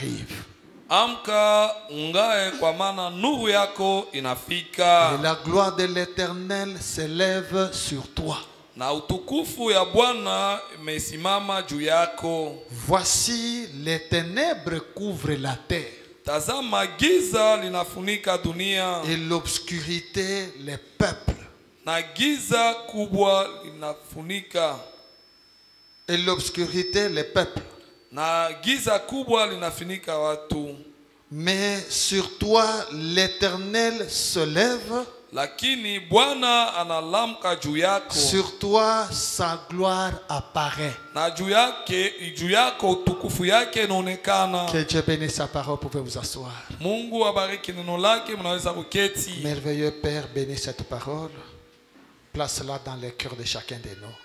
arrive. Amka ungae kwa maana nuru yako inafika. Et la gloire de l'Éternel s'élève sur toi. Na utukufu ya Bwana imesimama juu yako. Voici les ténèbres couvrent la terre. Tazama giza linafunika dunia. Et l'obscurité les peuples. Na giza kubwa linafunika. Et l'obscurité les peuples. Na giza kubwa linafunika watu. Mais sur toi l'Éternel se lève. Lakini Bwana analamka juu yako. Sur toi sa gloire apparaît. Na juu yako utukufu yake inaonekana. Que Dieu bénisse sa parole, pouvez vous asseoir. Mungu abariki neno lake, mnaweza kuketi. Merveilleux Père, bénis cette parole. Place-la dans le cœur de chacun de nous.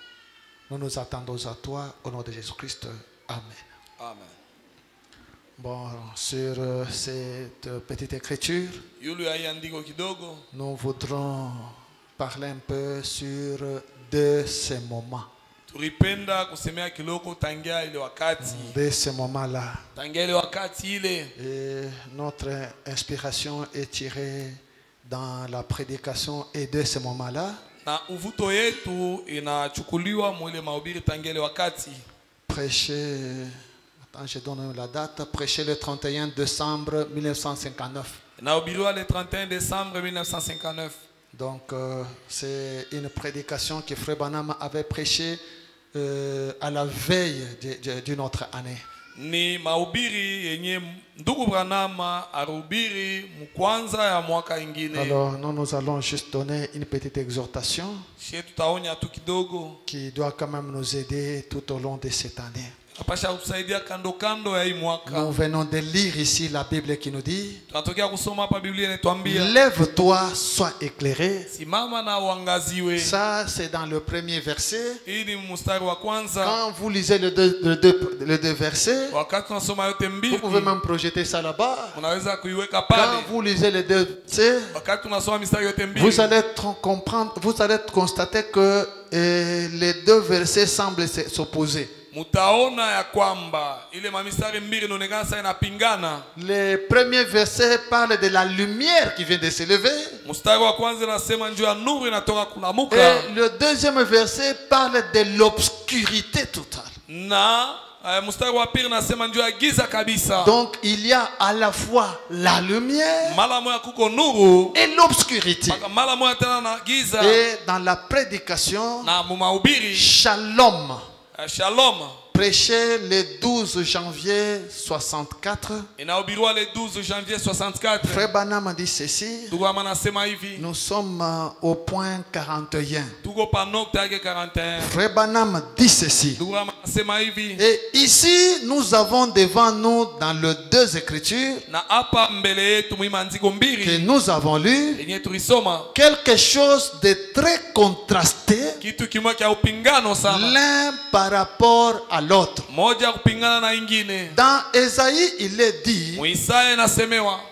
Nous nous attendons à toi au nom de Jésus-Christ. Amen. Amen. Bon, sur cette petite écriture, nous voudrons parler un peu sur de ces moments. De ces moments-là. Et notre inspiration est tirée dans la prédication et de ces moments-là. Prêcher, attends, je donne la date, prêcher le 31 décembre 1959. Le 31 décembre 1959. Donc, c'est une prédication que Frère Branham avait prêchée à la veille d'une autre année. Ni mahubiri yenye ndugu Branham arubiri mkwanza ya mwaka ingine. Alors nous allons juste donner une petite exhortation qui doit quand même nous aider tout au long de cette année. Nous venons de lire ici la Bible qui nous dit: lève-toi, sois éclairé. Ça, c'est dans le premier verset. Quand vous lisez les deux versets, vous pouvez même projeter ça là-bas. Quand vous lisez les deux versets, vous allez comprendre, vous allez constater que les deux versets semblent s'opposer. Le premier verset parle de la lumière qui vient de s'élever. Et le deuxième verset parle de l'obscurité totale. Donc il y a à la fois la lumière et l'obscurité. Et dans la prédication, Shalom. Shalom. Prêché le 12 janvier 64. Frère Branham dit ceci: nous sommes au point 41. Frère Branham dit ceci: et ici nous avons devant nous dans les deux écritures que nous avons lu quelque chose de très contrasté, l'un par rapport à l'autre. Dans Ésaïe, il est dit: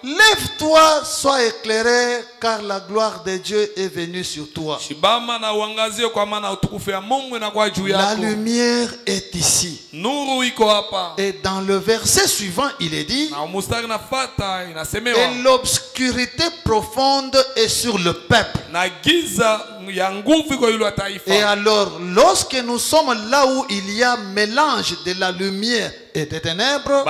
lève-toi, sois éclairé, car la gloire de Dieu est venue sur toi. La lumière est ici. Et dans le verset suivant, il est dit: et l'obscurité profonde est sur le peuple. Et alors, lorsque nous sommes là où il y a mélange de la lumière et des ténèbres,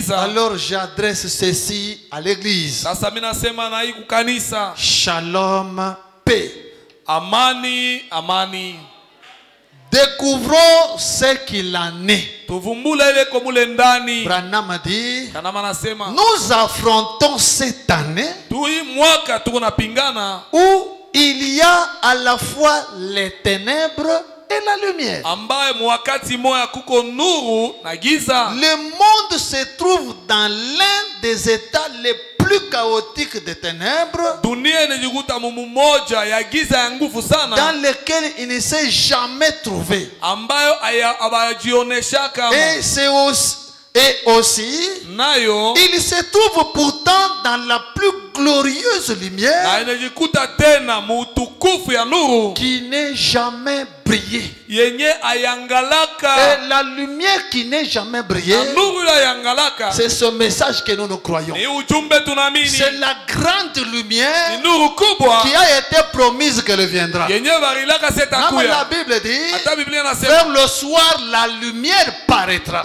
alors j'adresse ceci à l'église: Shalom, paix. Amani, amani. Découvrons ce qu'il en est. Branham dit: nous affrontons cette année où il y a à la fois les ténèbres et la lumière. Le monde se trouve dans l'un des états les plus chaotiques des ténèbres, dans lequel il ne s'est jamais trouvé. Et c'est aussi, il se trouve pourtant dans la plus glorieuse lumière qui n'est jamais brillé. Et la lumière qui n'est jamais brillée, c'est ce message que nous croyons. C'est la grande lumière qui a été promise qu'elle viendra. La Bible dit, vers le soir, la lumière paraîtra.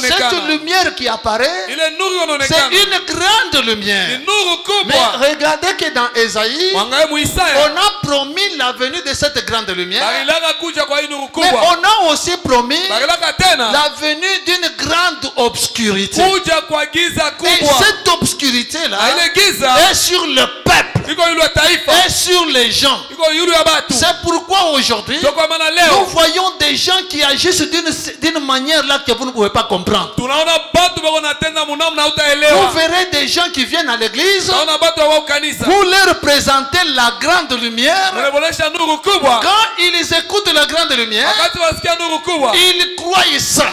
Cette lumière qui apparaît, c'est une grande lumière. Mais regardez que dans Ésaïe, on a promis la venue de cette grande lumière. Mais on a aussi promis la venue d'une grande obscurité. Et cette obscurité-là est sur le peuple, est sur les gens. C'est pourquoi aujourd'hui, nous voyons des gens qui agissent d'une manière là que vous ne pouvez pas comprendre. Vous verrez des gens qui viennent à l'église, vous leur présentez la grande lumière. Quand ils écoutent la grande lumière, ils croient ça.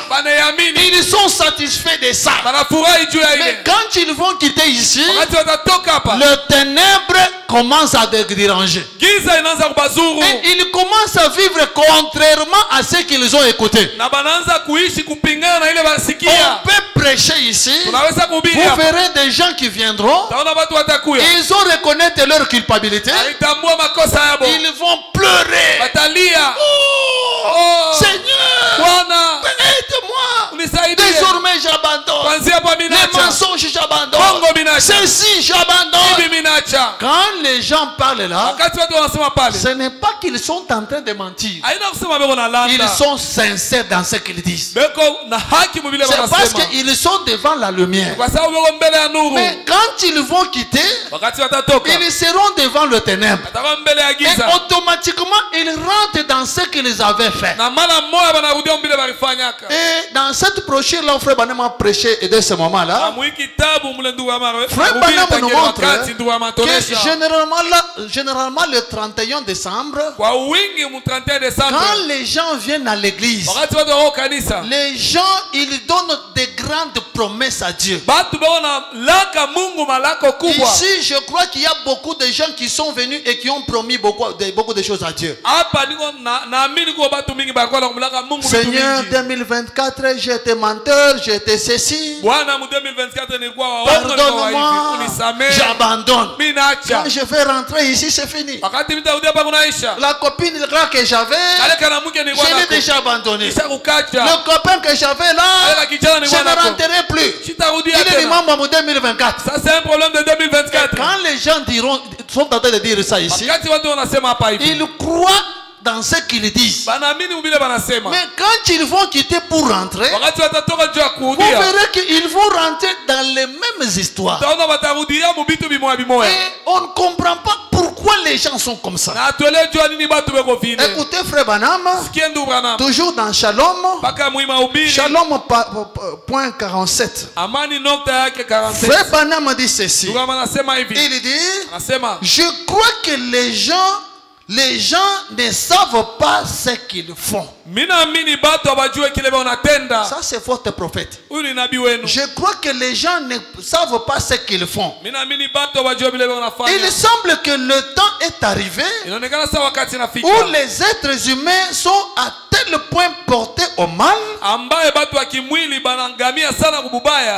Ils sont satisfaits de ça. Mais quand ils vont quitter ici, le ténèbre commence à déranger. Et ils commencent à vivre contrairement à ce qu'ils ont écouté. On peut prêcher ici. Vous verrez des gens qui viendront. Ils vont reconnaître leur culpabilité. Ils vont pleurer. Oh, Seigneur, aide-moi. Désormais j'abandonne. Les mensonges j'abandonne. Ceci j'abandonne. Quand les gens parlent là, ce n'est pas qu'ils sont en train de mentir. Ils sont sincères dans ce qu'ils disent. C'est parce qu'ils sont devant la lumière. Mais quand ils vont quitter, ils seront devant le ténèbre. Et automatiquement, ils rentrent dans ce qu'ils avaient fait. Et dans cette brochure-là, Frère Branham a prêché et de ce moment-là, Frère Branham nous montre que généralement le 31 décembre, quand les gens viennent à l'église, les gens, ils donnent des grandes promesses à Dieu. Ici, je crois qu'il y a beaucoup de gens qui sont venus et qui ont promis beaucoup de choses à Dieu. Seigneur, 2024, j'ai été menteur, j'ai été ceci. Pardonne-moi, j'abandonne. Quand je vais rentrer ici, c'est fini. La copine là que j'avais, je l'ai déjà abandonné. Le copain que j'avais là, je ne rentrerai plus. Il est du membre en 2024. Ça, c'est un problème de 2024. Quand les gens sont en train de dire ça ici, ils croient dans ce qu'ils disent. Mais quand ils vont quitter pour rentrer, vous verrez qu'ils vont rentrer dans les mêmes histoires. Et on ne comprend pas pourquoi les gens sont comme ça. Écoutez Frère Branham, toujours dans Shalom, Shalom point 47. Frère Branham dit ceci. Il dit, je crois que les gens ne savent pas ce qu'ils font. Ça c'est votre prophète. Je crois que les gens ne savent pas ce qu'ils font. Il semble que le temps est arrivé où les êtres humains sont à tel point portés au mal,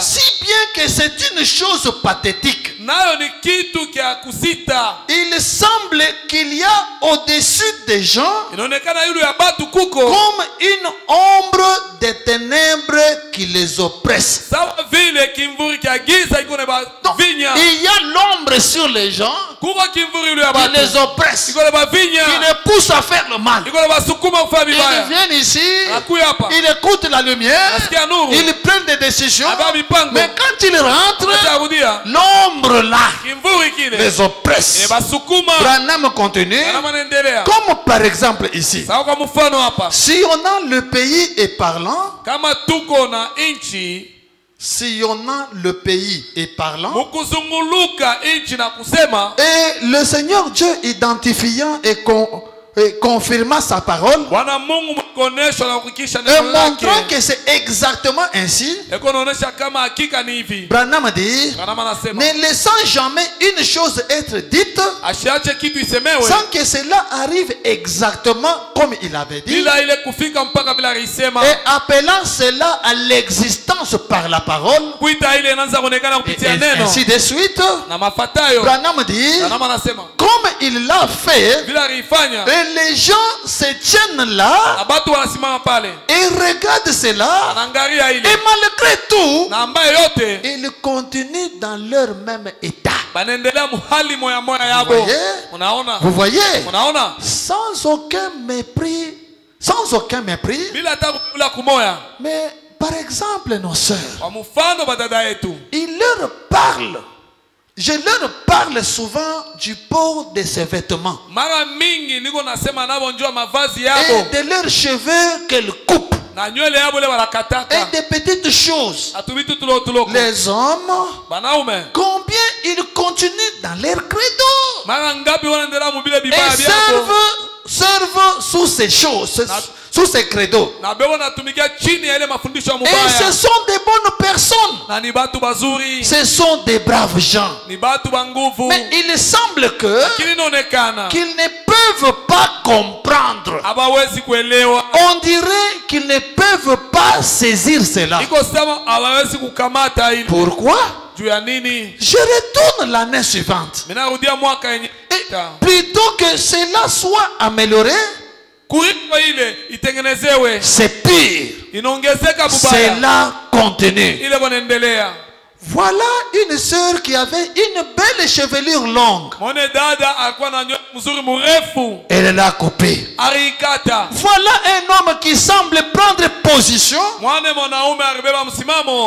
si bien que c'est une chose pathétique. Il semble qu'il y a au-dessus des gens comme une ombre des ténèbres qui les oppresse. Donc, il y a l'ombre sur les gens qui les oppresse, qui les pousse à faire le mal. Ils viennent ici, ils écoutent la lumière, ils prennent des décisions, mais quand ils rentrent, l'ombre là les oppresse. Branham continue, comme par exemple ici, si on a le pays est parlant, si on a le pays est parlant, et le Seigneur Dieu identifiant et confirmant sa parole et montrant que c'est exactement ainsi, Branham dit, ne laissant jamais une chose être dite sans que cela arrive exactement comme il avait dit, et appelant cela à l'existence par la parole, et ainsi de suite. Branham dit, comme il l'a fait, et les gens se tiennent là et regardent cela, et malgré tout, ils continuent dans leur même état. Vous voyez, sans aucun mépris, mais par exemple nos sœurs, ils leur parlent. Je leur parle souvent du port de ses vêtements et de leurs cheveux qu'elles coupent et des petites choses. Les hommes, combien ils continuent dans leur credo et servent sous ces choses, sous ces credos. Et ce sont des bonnes personnes. Ce sont des braves gens. Mais il semble qu'ils ne peuvent pas comprendre. On dirait qu'ils ne peuvent pas saisir cela. Pourquoi? Je retourne l'année suivante. Et plutôt que cela soit amélioré, c'est pire. Cela continue. Voilà une sœur qui avait une belle chevelure longue. Elle l'a coupée. Voilà un homme qui semble prendre position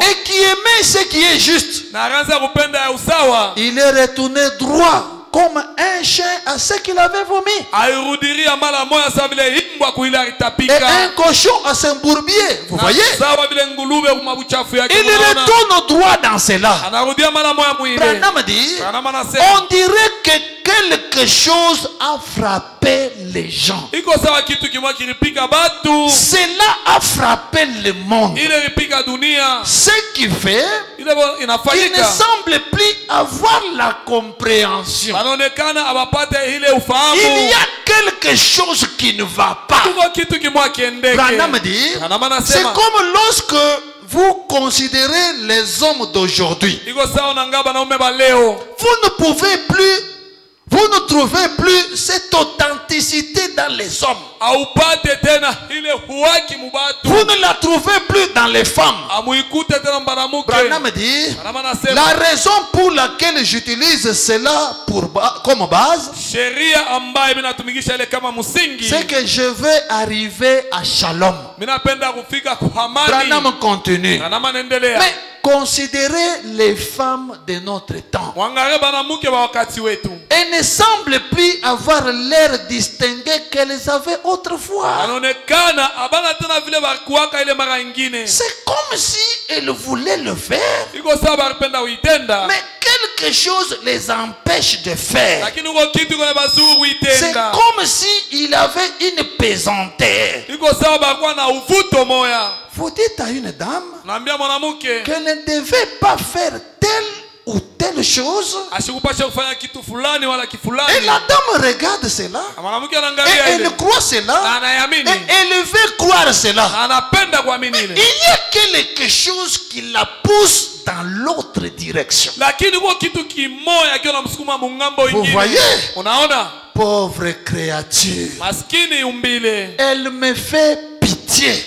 et qui aimait ce qui est juste. Il est retourné droit comme un chien à ce qu'il avait vomi. Et un cochon à son bourbier. Vous voyez? Il retourne droit dans cela. Branham dit, on dirait que quelque chose a frappé les gens. Cela a frappé le monde. Ce qui fait qu'il ne semble plus avoir la compréhension. Il y a quelque chose qui ne va pas. Branham dit, c'est comme lorsque vous considérez les hommes d'aujourd'hui. Vous ne trouvez plus cette authenticité dans les hommes. Vous ne la trouvez plus dans les femmes. Branham dit, la raison pour laquelle j'utilise cela comme base, c'est que je veux arriver à Shalom. Branham continue. Mais considérez les femmes de notre temps. Elles ne semblent plus avoir l'air distingué qu'elles avaient autrefois. C'est comme si elles voulaient le faire, mais quelque chose les empêche de faire. C'est comme s'il avait une pesanteur. Vous dites à une dame qu'elle ne devait pas faire telle ou telle chose, et la dame regarde cela et elle croit cela et elle veut croire cela. Il y a quelque chose qui la pousse dans l'autre direction. Vous voyez? Pauvre créature, elle me fait pitié.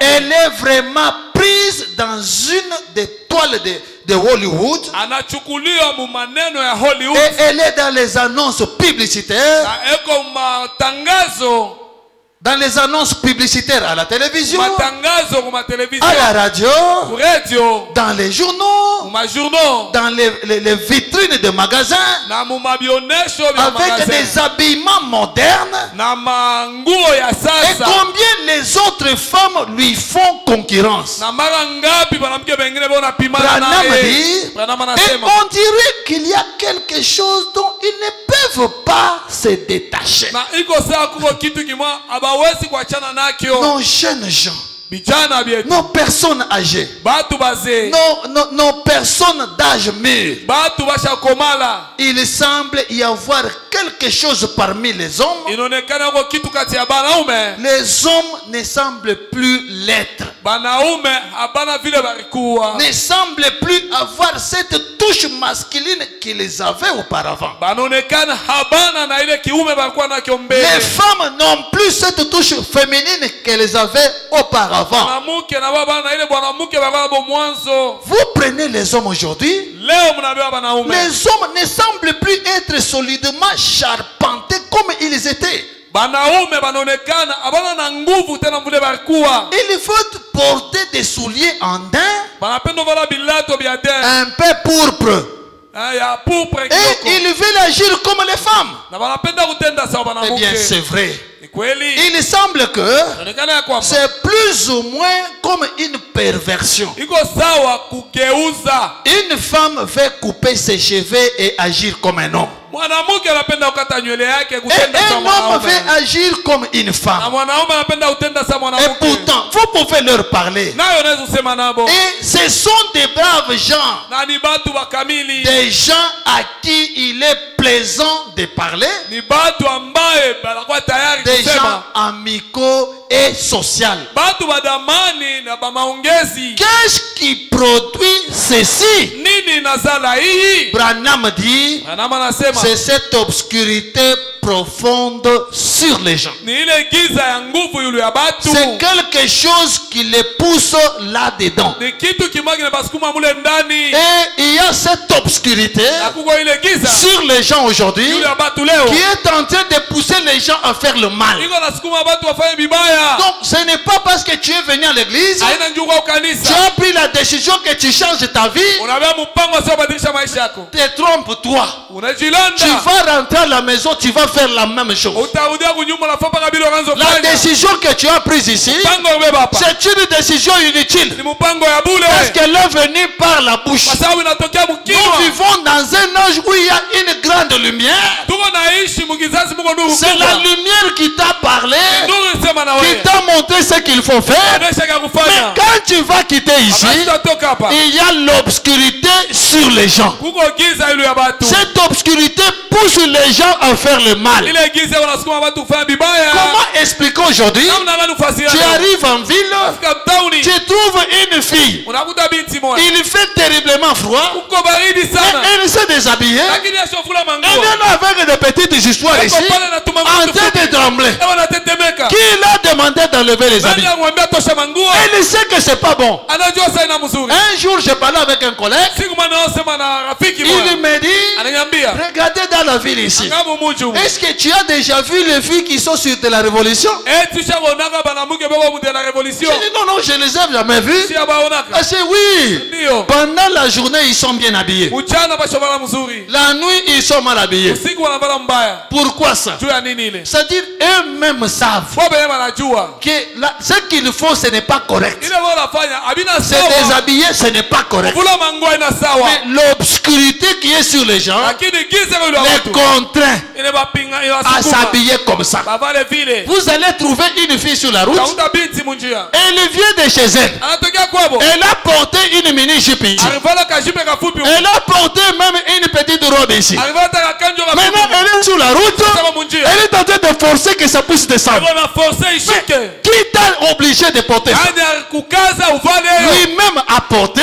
Elle est vraiment prise dans une des toiles de Hollywood. Et elle est dans les annonces publicitaires. Dans les annonces publicitaires à la télévision, à la radio, dans les journaux, dans les vitrines de magasins, avec des habillements modernes. Et combien les autres femmes lui font concurrence. Branham dit, et on dirait qu'il y a quelque chose dont ils ne peuvent peuvent pas se détacher. Nos jeunes gens, nos personnes âgées, nos personnes d'âge mûr, il semble y avoir quelque chose parmi les hommes. Les hommes ne semblent plus l'être, ne semblent plus avoir cette touche masculine qu'ils avaient auparavant. Les femmes n'ont plus cette touche féminine qu'elles avaient auparavant. Vous prenez les hommes aujourd'hui, les hommes ne semblent plus être solidement charpentés comme ils étaient. Il faut porter des souliers en daim, un peu pourpre. Et ils veulent agir comme les femmes. Eh bien, c'est vrai. Il semble que c'est plus ou moins comme une perversion. Une femme veut couper ses cheveux et agir comme un homme. Et un homme veut agir comme une femme. Et pourtant, vous pouvez leur parler. Et ce sont des braves gens. Des gens à qui il est plaisant de parler. Des gens amicaux et sociaux. Qu'est-ce qui produit ceci? Branham dit, c'est cette obscurité profonde sur les gens. C'est quelque chose qui les pousse là-dedans. Et il y a cette obscurité sur les gens aujourd'hui qui est en train de pousser les gens à faire le mal. Donc ce n'est pas parce que tu es venu à l'église, tu as pris la décision que tu changes ta vie. Détrompe-toi. Tu vas rentrer à la maison, tu vas faire la même chose. La décision que tu as prise ici, c'est une décision inutile, parce qu'elle est venue par la bouche. Nous vivons dans un âge où il y a une grande lumière. C'est la lumière qui t'a parlé, qui t'a montré ce qu'il faut faire. Mais quand tu vas quitter ici, il y a l'obscurité sur les gens. Cette obscurité pousse les gens à faire le mal. Comment expliquer aujourd'hui? Tu arrives en ville, tu trouves une fille, il fait terriblement froid, elle s'est déshabillée, elle vient avec des petites histoires ici, en train de trembler. Qui l'a demandé d'enlever les habits? Elle sait que c'est pas bon. Un jour, j'ai parlé avec un collègue, il me dit, regardez dans la ville ici, est-ce que tu as déjà vu les filles qui sont sur de la révolution? Je dis non, non, je les ai jamais vues. Elle dit oui, pendant la journée ils sont bien habillés, la nuit ils sont mal habillés. Pourquoi ça? C'est-à-dire eux-mêmes savent que ce qu'ils font ce n'est pas correct. Se déshabiller ce n'est pas correct. Mais l'obscurité qui est sur les gens les contraint à s'habiller comme ça. Vous allez trouver une fille sur la route, elle vient de chez elle, elle a porté une mini-jupe ici, elle a porté même une petite robe ici. Maintenant elle est sur la route, elle est en train de forcer que ça puisse descendre. Mais qui t'a obligé de porter ça? Lui-même a porté.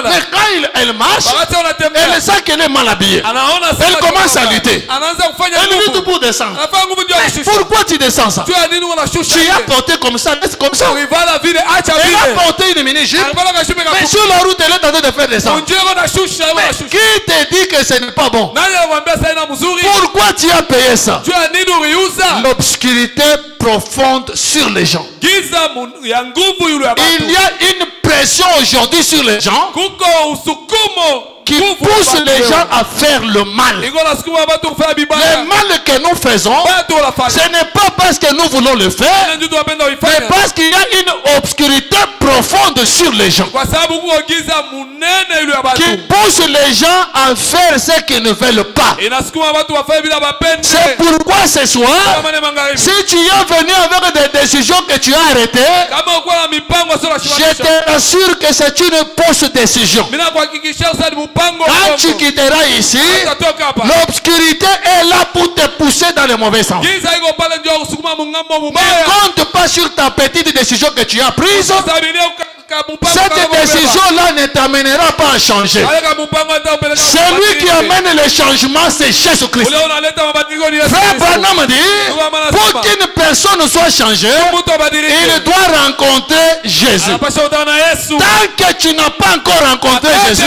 Mais quand elle marche, elle sait qu'elle est mal habillée, elle commence à lutter, elle lutte pour descendre. Mais pourquoi tu descends ça? Tu as porté comme ça, comme ça. Elle a porté une mini-jupe, mais sur la route elle est en train de faire descendre. Mais qui te dit que ce n'est pas bon? Pourquoi tu as payé ça? L'obscurité profonde sur les gens. Il y a une pression aujourd'hui sur les gens qui pousse les gens à faire le mal. Le mal que nous faisons, ce n'est pas parce que nous voulons le faire, mais parce qu'il y a une obscurité profonde profonde sur les gens, qui pousse les gens à faire ce qu'ils ne veulent pas. C'est pourquoi ce soir, si tu es venu avec des décisions que tu as arrêtées, je te rassure que c'est une fausse décision. Quand tu quitteras ici, l'obscurité est là pour te pousser dans le mauvais sens. Ne compte pas sur ta petite décision que tu as prise. Cette décision-là ne t'amènera pas à changer. Celui qui amène le changement, c'est Jésus-Christ. Frère Branham dit, pour qu'une personne soit changée, il doit rencontrer Jésus. Tant que tu n'as pas encore rencontré Jésus,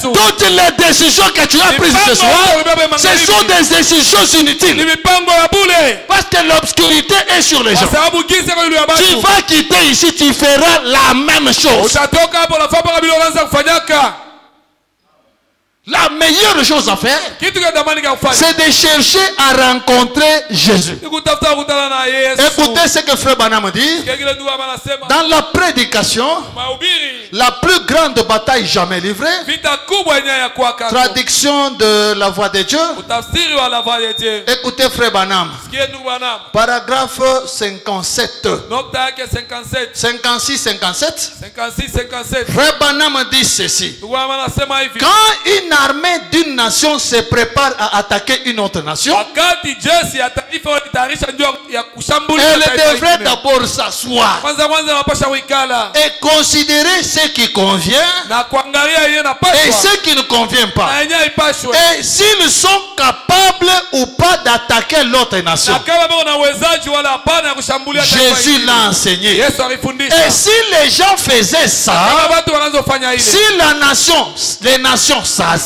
toutes les décisions que tu as prises ce soir, ce sont des décisions inutiles. Parce que l'obscurité est sur les gens. Tu vas quitter ici, tu feras la même chose. La meilleure chose à faire, c'est de chercher à rencontrer Jésus. Écoutez ce que Frère Branham dit. Dans la prédication, la plus grande bataille jamais livrée, traduction de la voix de Dieu. Écoutez Frère Branham, paragraphe 57, 56-57. Frère Branham dit ceci: quand une armée d'une nation se prépare à attaquer une autre nation, elle devrait d'abord s'asseoir et considérer ce qui convient et ce qui ne convient pas, et s'ils sont capables ou pas d'attaquer l'autre nation. Jésus l'a enseigné. Et si les gens faisaient ça, si les nations s'asseyaient,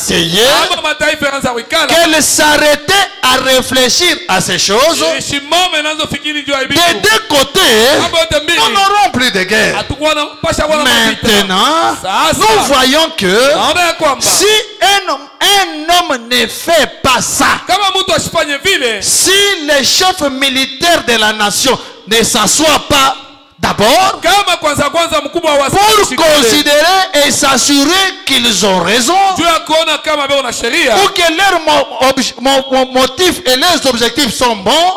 qu'elles s'arrêtaient à réfléchir à ces choses, des deux côtés, nous n'aurons plus de guerre. Maintenant, nous voyons que si un homme ne fait pas ça, si les chefs militaires de la nation ne s'assoient pas d'abord pour considérer et s'assurer qu'ils ont raison, ou que leurs motifs et leurs objectifs sont bons,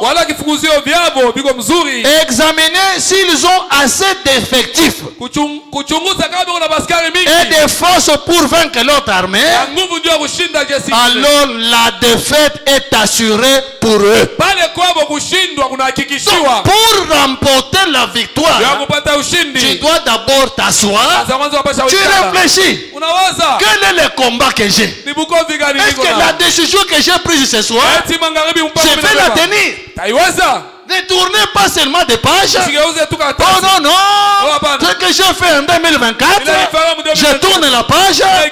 examiner s'ils ont assez d'effectifs et de forces pour vaincre l'autre armée, alors la défaite est assurée pour eux. Donc, pour remporter la victoire, tu dois d'abord t'asseoir, tu réfléchis. Quel est le combat que j'ai? Est-ce que la décision que j'ai prise ce soir, je vais la tenir? Ne tournez pas seulement des pages. Oh non, non. Ce que j'ai fait en 2024, je tourne la page. En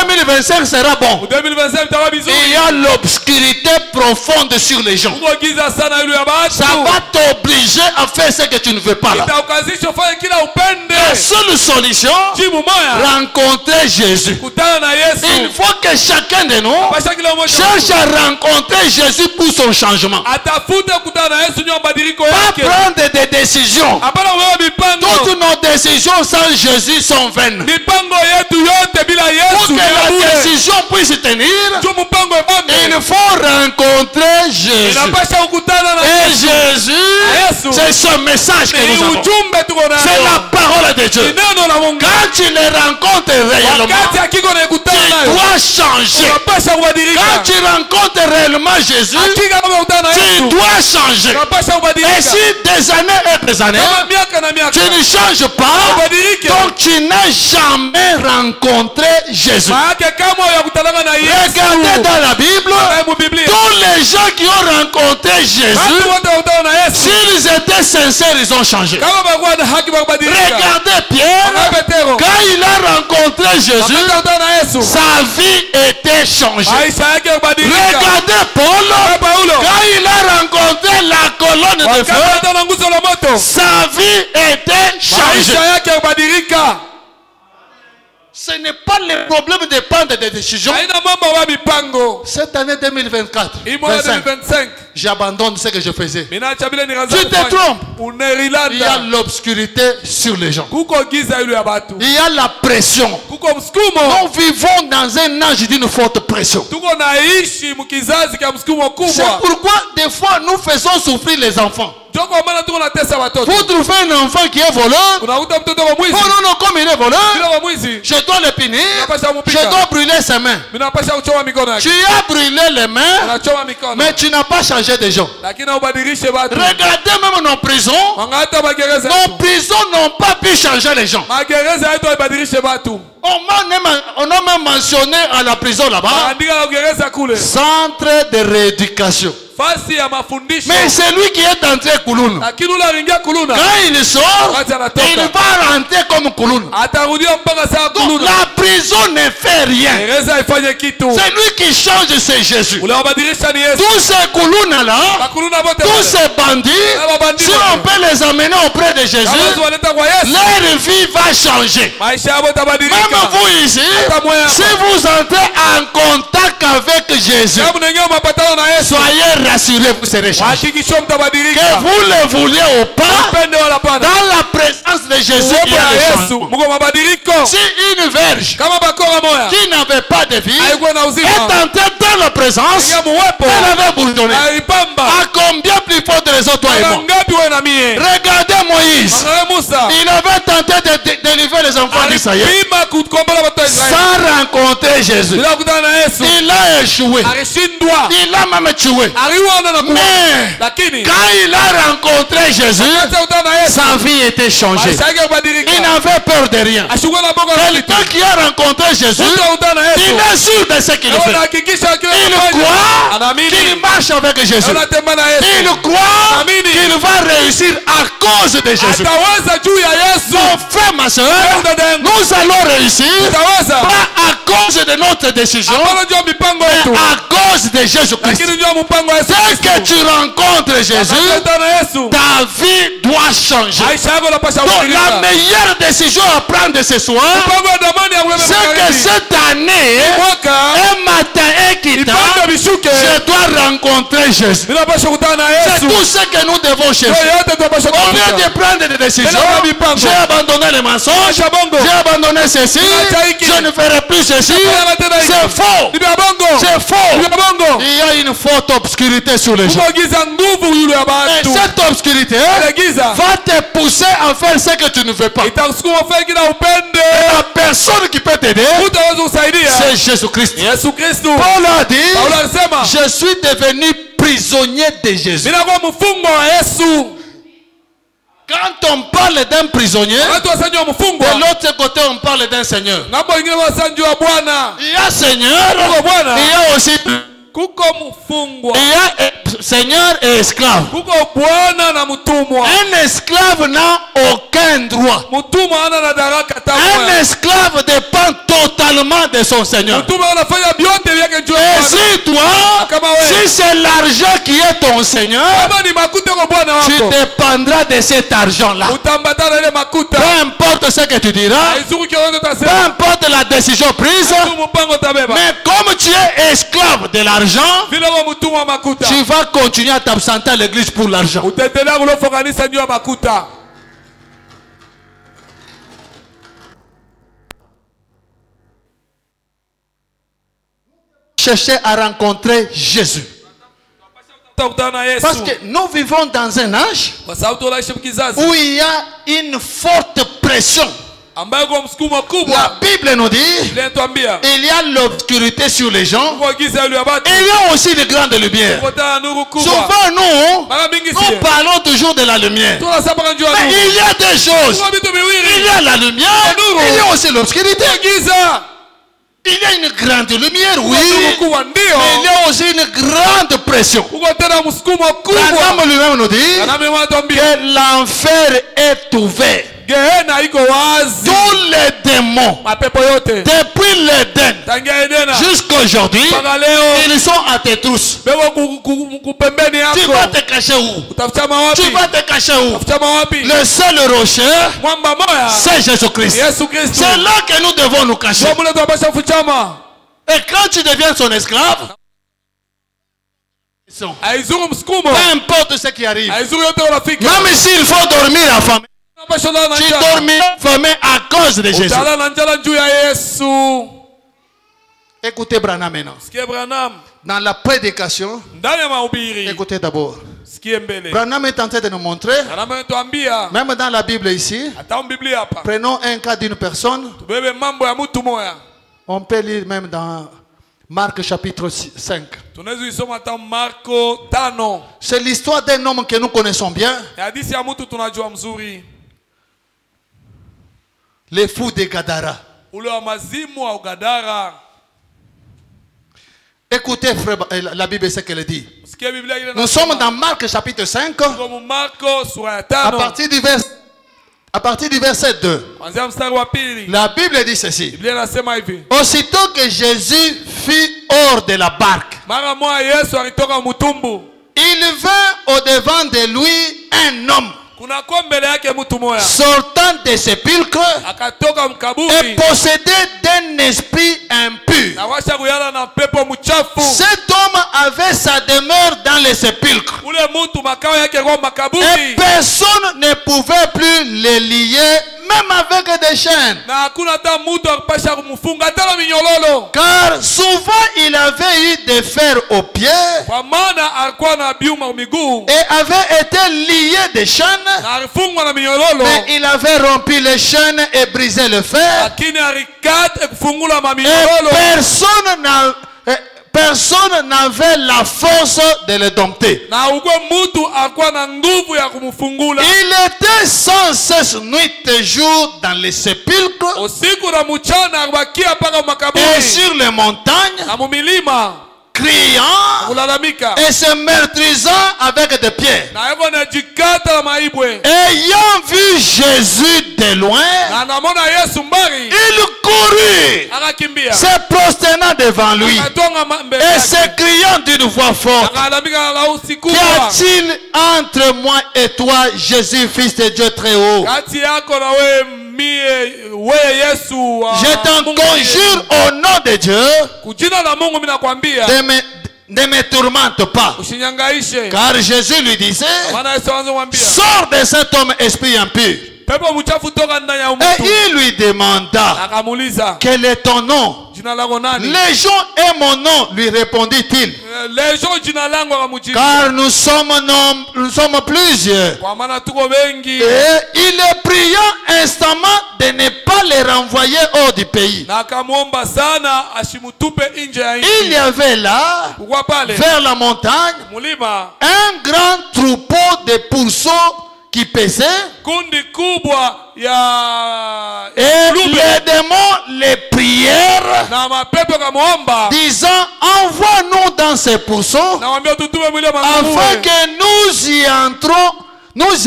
2025 sera bon. Il y a l'obscurité profonde sur les gens. Ça va t'obliger à faire ce que tu ne veux pas là. La seule solution, rencontrer Jésus. Il faut que chacun de nous cherche à rencontrer Jésus pour son changement. Pas prendre des décisions. Toutes nos décisions sans Jésus sont vaines. Pour que la décision puisse tenir, il faut rencontrer Jésus. Et Jésus, c'est ce message que nous avons. C'est la parole de Dieu. Quand tu les rencontres réellement, tu dois changer. Quand tu rencontres réellement Jésus, tu dois changer. Et si des années et des années, tu ne changes pas, donc tu n'as jamais rencontré Jésus. Regardez dans la Bible, tous les gens qui ont rencontré Jésus, s'ils étaient sincères, ils ont changé. Regardez Pierre, quand il a rencontré Jésus, sa vie était changée. Regardez Paul, quand il a rencontré la colonne de feu, sa vie était changée. Ce n'est pas le problème de prendre des décisions. Cette année 2024, 2025, j'abandonne ce que je faisais. Tu te trompes. Il y a l'obscurité sur les gens. Il y a la pression. Nous vivons dans un âge d'une forte pression. C'est pourquoi des fois nous faisons souffrir les enfants. Vous trouvez un enfant qui est voleur. Oh non, comme il est voleur, je dois le punir. Je dois brûler ses mains. Tu as brûlé les mains, mais tu n'as pas changé de gens. Regardez même nos prisons. Nos prisons n'ont pas pu changer les gens. On a même mentionné à la prison là-bas centre de rééducation. Mais c'est lui qui est entré Kuluna. Quand il sort, il va rentrer comme Kuluna. Donc la prison ne fait rien. C'est lui qui change, c'est Jésus. Tous ces Kuluna là, tous ces bandits, si on peut les amener auprès de Jésus, leur vie va changer. Même vous ici, si vous entrez en contact avec Jésus, soyez rassurés, vous serez changés. Que vous le vouliez ou pas, dans la présence de Jésus, il y a le changement. Si une verge qui n'avait pas de vie est entrée dans la présence, elle avait bourdonné. À combien plus fort de raison, toi et moi? Regardez Moïse. Il avait tenté de délivrer les enfants d'Israël sans rencontrer Jésus. Il a échoué. Il a même tué. Mais quand il a rencontré Jésus, sa vie était changée. Il n'avait peur de rien. Quelqu'un qui a rencontré Jésus, il est sûr de ce qu'il fait. Il croit qu'il marche avec Jésus. Il croit qu'il va réussir à cause de Jésus. Mon frère, ma soeur, nous allons réussir pas à cause de notre décision, mais à cause de Jésus-Christ. Dès que tu rencontres Jésus, ta vie doit changer. Donc la meilleure décision à prendre ce soir, c'est que cette année, un matin inquiétant, je dois rencontrer Jésus. C'est tout ce que nous devons chercher. Au lieu de prendre des décisions, j'ai abandonné les mensonges, j'ai abandonné ceci, je ne ferai plus ceci. C'est faux. C'est faux. Il y a une forte obscurité sur les gens. Et cette obscurité va te pousser à faire ce que tu ne veux pas. Et la personne qui peut t'aider, c'est Jésus-Christ. Paul a dit, je suis devenu prisonnier de Jésus. Quand on parle d'un prisonnier, de l'autre côté on parle d'un Seigneur. Il y a Seigneur, il y a aussi il y a Seigneur et esclave. Un esclave n'a aucun droit. Un esclave dépend totalement de son Seigneur. Et si toi, si c'est l'argent qui est ton Seigneur, tu dépendras de cet argent-là. Peu importe ce que tu diras, peu importe la décision prise, mais comme tu es esclave de l'argent, tu vas continuer à t'absenter à l'église pour l'argent. Chercher à rencontrer Jésus. Parce que nous vivons dans un âge où il y a une forte pression. La Bible nous dit il y a l'obscurité sur les gens et il y a aussi de grandes lumières. Souvent nous parlons toujours de la lumière, mais il y a des choses. Il y a la lumière, il y a aussi l'obscurité. Il y a une grande lumière, oui, mais il y a aussi une grande pression. L'homme lui-même nous dit que l'enfer est ouvert. tous les démons, depuis l'Éden jusqu'à aujourd'hui, ils sont à tes trousses. Tu vas te cacher où? Tu vas te cacher où? Le seul rocher, c'est Jésus-Christ. C'est là que nous devons nous cacher. Et quand tu deviens son esclave, peu importe ce qui arrive, même s'il faut dormir affamé, tu dormiras affamé à cause de Jésus. Écoutez Branham maintenant. Dans la prédication, écoutez d'abord. Branham est en train de nous montrer, même dans la Bible ici, prenons un cas d'une personne. On peut lire même dans Marc chapitre 5. C'est l'histoire d'un homme que nous connaissons bien. Les fous de Gadara. Écoutez frère, la Bible c'est qu'elle dit. Nous sommes dans Marc chapitre 5. À partir du verset 2. La Bible dit ceci. Aussitôt que Jésus fut hors de la barque, il vint au-devant de lui un homme sortant des sépulcres et possédé d'un esprit impur. Cet homme avait sa demeure dans les sépulcres et personne ne pouvait plus le lier, même avec des chaînes, car souvent il avait eu des fers aux pieds et avait été lié des chaînes, mais il avait rompu les chaînes et brisé le fer, et personne n'avait la force de le dompter. Il était sans cesse nuit et jour dans les sépulcres et sur les montagnes, criant et se meurtrisant avec des pierres. Ayant vu Jésus de loin, il courut, se prosterna devant lui et s'écriant d'une voix forte: qu'y a-t-il entre moi et toi, Jésus, fils de Dieu très haut? Je t'en conjure au nom de Dieu, ne me tourmente pas. Car Jésus lui disait: sors de cet homme esprit impur. Et il lui demanda: quel est ton nom? Légion est mon nom, lui répondit-il, car nous sommes plusieurs. Et il pria instamment de ne pas les renvoyer hors du pays. Il y avait là, vers la montagne, un grand troupeau de pourceaux qui paissait, et les démons les prièrent, disant: envoie-nous dans ces pourceaux afin que nous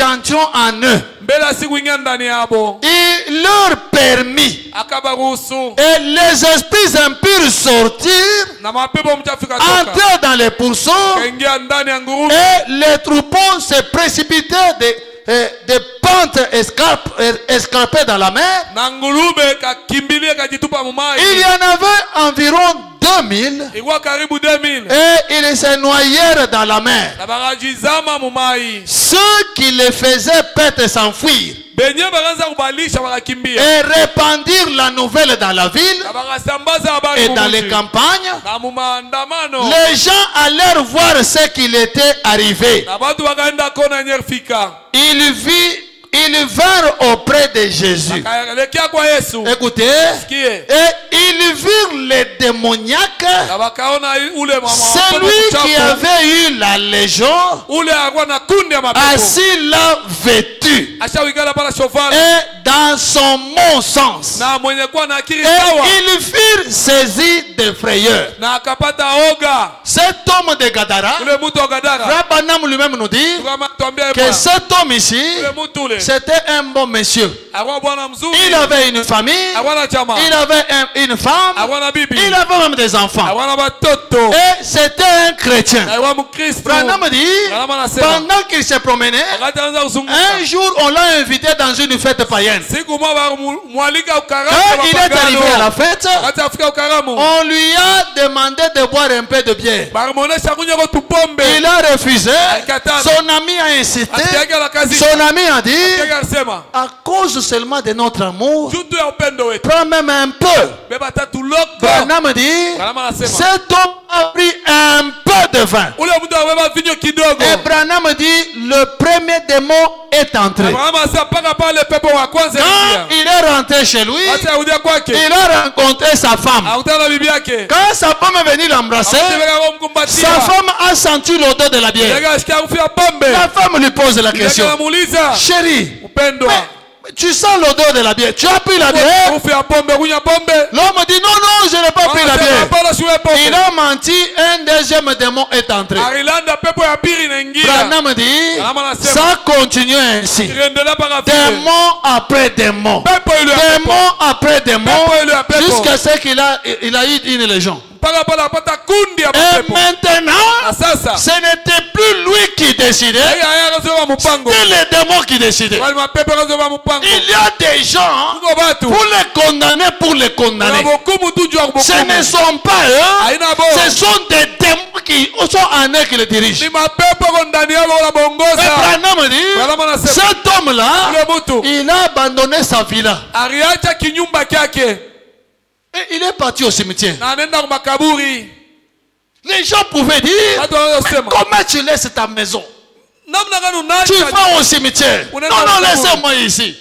entrions en eux. Il leur permit, et les esprits impurs sortirent, entrèrent dans les pourceaux, et les troupeaux se précipitaient des pentes escarpées dans la mer. Il y en avait environ 2000, et ils se noyèrent dans la mer. Ceux qui les faisaient pète s'enfuir et répandirent la nouvelle dans la ville et dans les campagnes. Les gens allèrent voir ce qu'il était arrivé. Ils vinrent auprès de Jésus. Écoutez. Et ils virent les démoniaques, celui qui avait eu la légion, assis là vêtu vêtu et dans son bon sens. Et ils furent saisis de frayeur. Cet homme de Gadara, Frère Branham lui-même nous dit que cet homme ici, c'était un bon monsieur. Il avait une famille, il avait une femme, il avait même des enfants. Et c'était un chrétien. Branham dit, pendant qu'il se promenait, un jour on l'a invité dans une fête païenne. Quand il est arrivé à la fête, on lui a demandé de boire un peu de bière. Il a refusé. Son ami a insisté. Son ami a dit, à cause seulement de notre amour, prends même un peu. Branham dit, cet homme a pris un peu de vin. Et Branham dit, le premier démon est entré. Quand il est rentré chez lui, il a rencontré sa femme. Quand sa femme est venue l'embrasser, sa femme a senti l'odeur de la bière. La femme lui pose la question, chérie, tu sens l'odeur de la bière, tu as pris la bière? L'homme dit non, non, je n'ai pas pris la bière. Il a menti, un deuxième démon est entré. Branham dit, ça continue ainsi. Démon après démon. Démon après démon. Jusqu'à ce qu'il a eu une légende. Et maintenant, ce n'était plus lui qui décidait, c'était les démons qui décidaient. Il y a des gens, pour les condamner, ce ne sont pas eux, ce sont des démons qui sont en eux qui les dirigent. Et Branham dit, cet homme-là, il a abandonné sa villa. Et il est parti au cimetière. Les gens pouvaient dire, comment tu laisses ta maison? Tu vas au cimetière. Non, non, laissez-moi ici.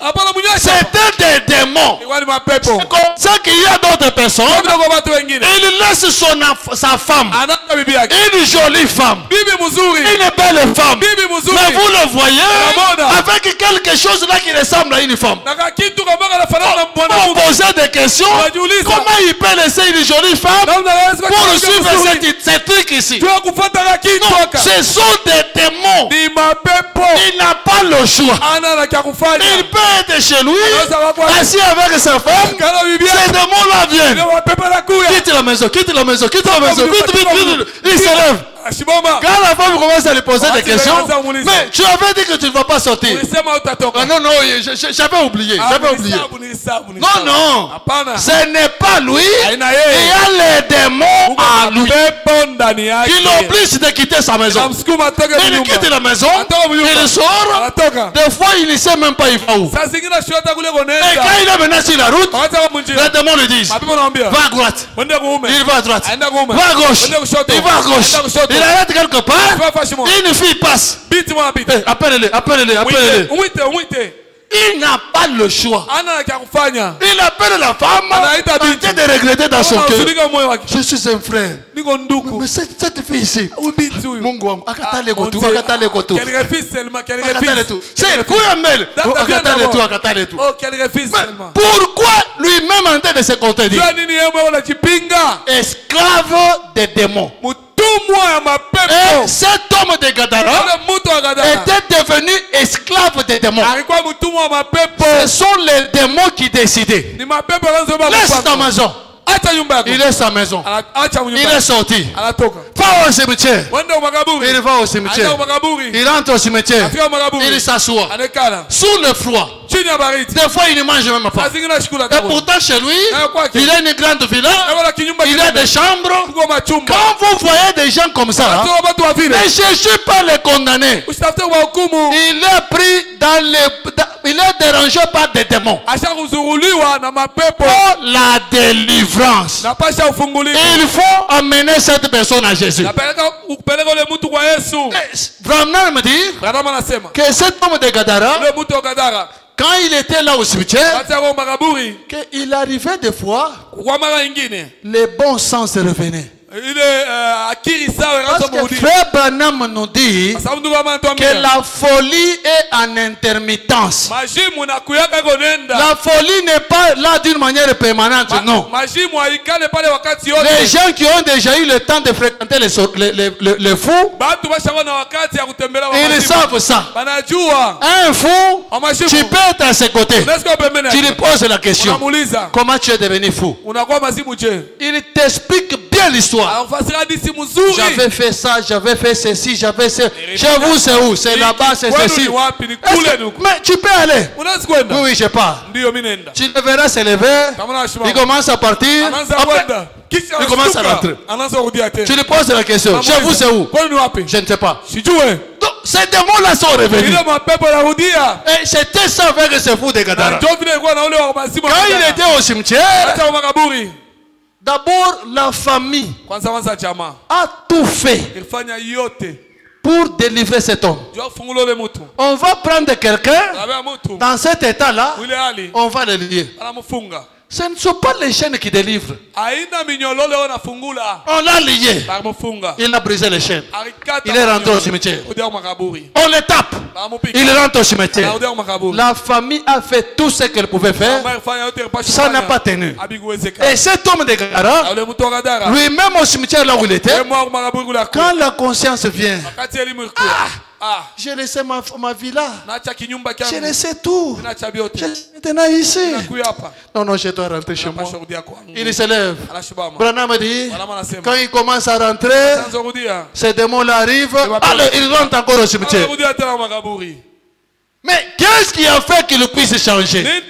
C'était des démons. C'est comme ça qu'il y a d'autres personnes. Il laisse sa femme, une jolie femme, une belle femme. Mais vous le voyez avec quelque chose là qui ressemble à une femme. On posait des questions. Comment il peut laisser une jolie femme pour suivre ces trucs ici? Non, ce sont des démons. Il n'a pas le choix. Il peut être chez lui, assis avec sa femme. Ces démons-là viennent. Quitte la maison, quitte la maison, quitte la maison. Vite, vite, vite. Il se lève. Quand la femme commence à lui poser des questions, mais tu avais dit que tu ne vas pas sortir. Ah non, non, j'avais oublié. J'avais oublié. Non, non. Ce n'est pas lui. Il y a les démons en lui qui l'obligent de quitter sa maison. Il quitte la maison, il sort. Des fois, il ne sait même pas il va où. Et quand il est maintenant sur la route, les démons lui disent, va à droite. Il va à droite. Va à gauche. Il va à gauche. Il arrête quelque part. Une fille passe. Appelle-le, appelle-le, appelle-le. Il n'a pas le choix. Il appelle la femme en train de regretter dans son cœur. Je suis un frère. Mais cette fille ici, Mungu, akatale kotu, akatale kotu. C'est quoi Mel? Akatale tout, akatale tout. Pourquoi lui-même en train de se contredire? Esclave des démons. Et cet homme de Gadara était devenu esclave des démons. Ce sont les démons qui décidaient. Laisse ta maison. Il laisse sa maison. Il est sorti. Va au cimetière. Il va au cimetière. Il rentre au cimetière. Il s'assoit. Sous le froid. Des fois il ne mange même pas. Et pourtant chez lui, il a une grande villa. Il a des chambres. Quand vous voyez des gens comme ça, ne cherchez pas les condamner. Il est pris dans les... Il est dérangé par des démons. Pour la délivrance, il faut amener cette personne à Jésus. Branham me dit que cet homme de Gadara, quand il était là au cimetière, qu'il arrivait des fois, les bons sens revenaient. Parce que Frère Branham nous dit que la folie est en intermittence. La folie n'est pas là d'une manière permanente, non. Les gens qui ont déjà eu le temps de fréquenter les fous, ils savent ça. Un fou, tu peux être à ses côtés. Tu lui poses la question: comment tu es devenu fou? Il t'explique bien l'histoire. J'avais fait ça, j'avais fait ceci, j'avais fait... Chez vous, c'est où? C'est là-bas, c'est ceci. Mais tu peux aller. Oui, je pars. Tu le verras se lever. Il commence à partir. Après, il commence à rentrer. Tu lui poses la question: chez vous, c'est où? Je ne sais pas. Donc, ces démons-là sont revenus. Et c'était ça avec ce fou de Gadara. Quand il était au cimetière, d'abord, la famille a tout fait pour délivrer cet homme. On va prendre quelqu'un dans cet état-là, on va le lier. Ce ne sont pas les chaînes qui délivrent. On l'a lié. Il a brisé les chaînes. Il est rentré au cimetière. On le tape. Il rentre au cimetière. La famille a fait tout ce qu'elle pouvait faire. Ça n'a pas tenu. Et cet homme de Gadara, lui-même au cimetière là où il était, quand la conscience vient, j'ai laissé ma villa. J'ai laissé tout. Maintenant ici. Non, je dois rentrer chez moi. Il se lève. Branham dit, quand il commence à rentrer, ces démons-là arrivent. Alors, il rentre encore au cimetière. Mais qu'est-ce qui a fait qu'il puisse changer?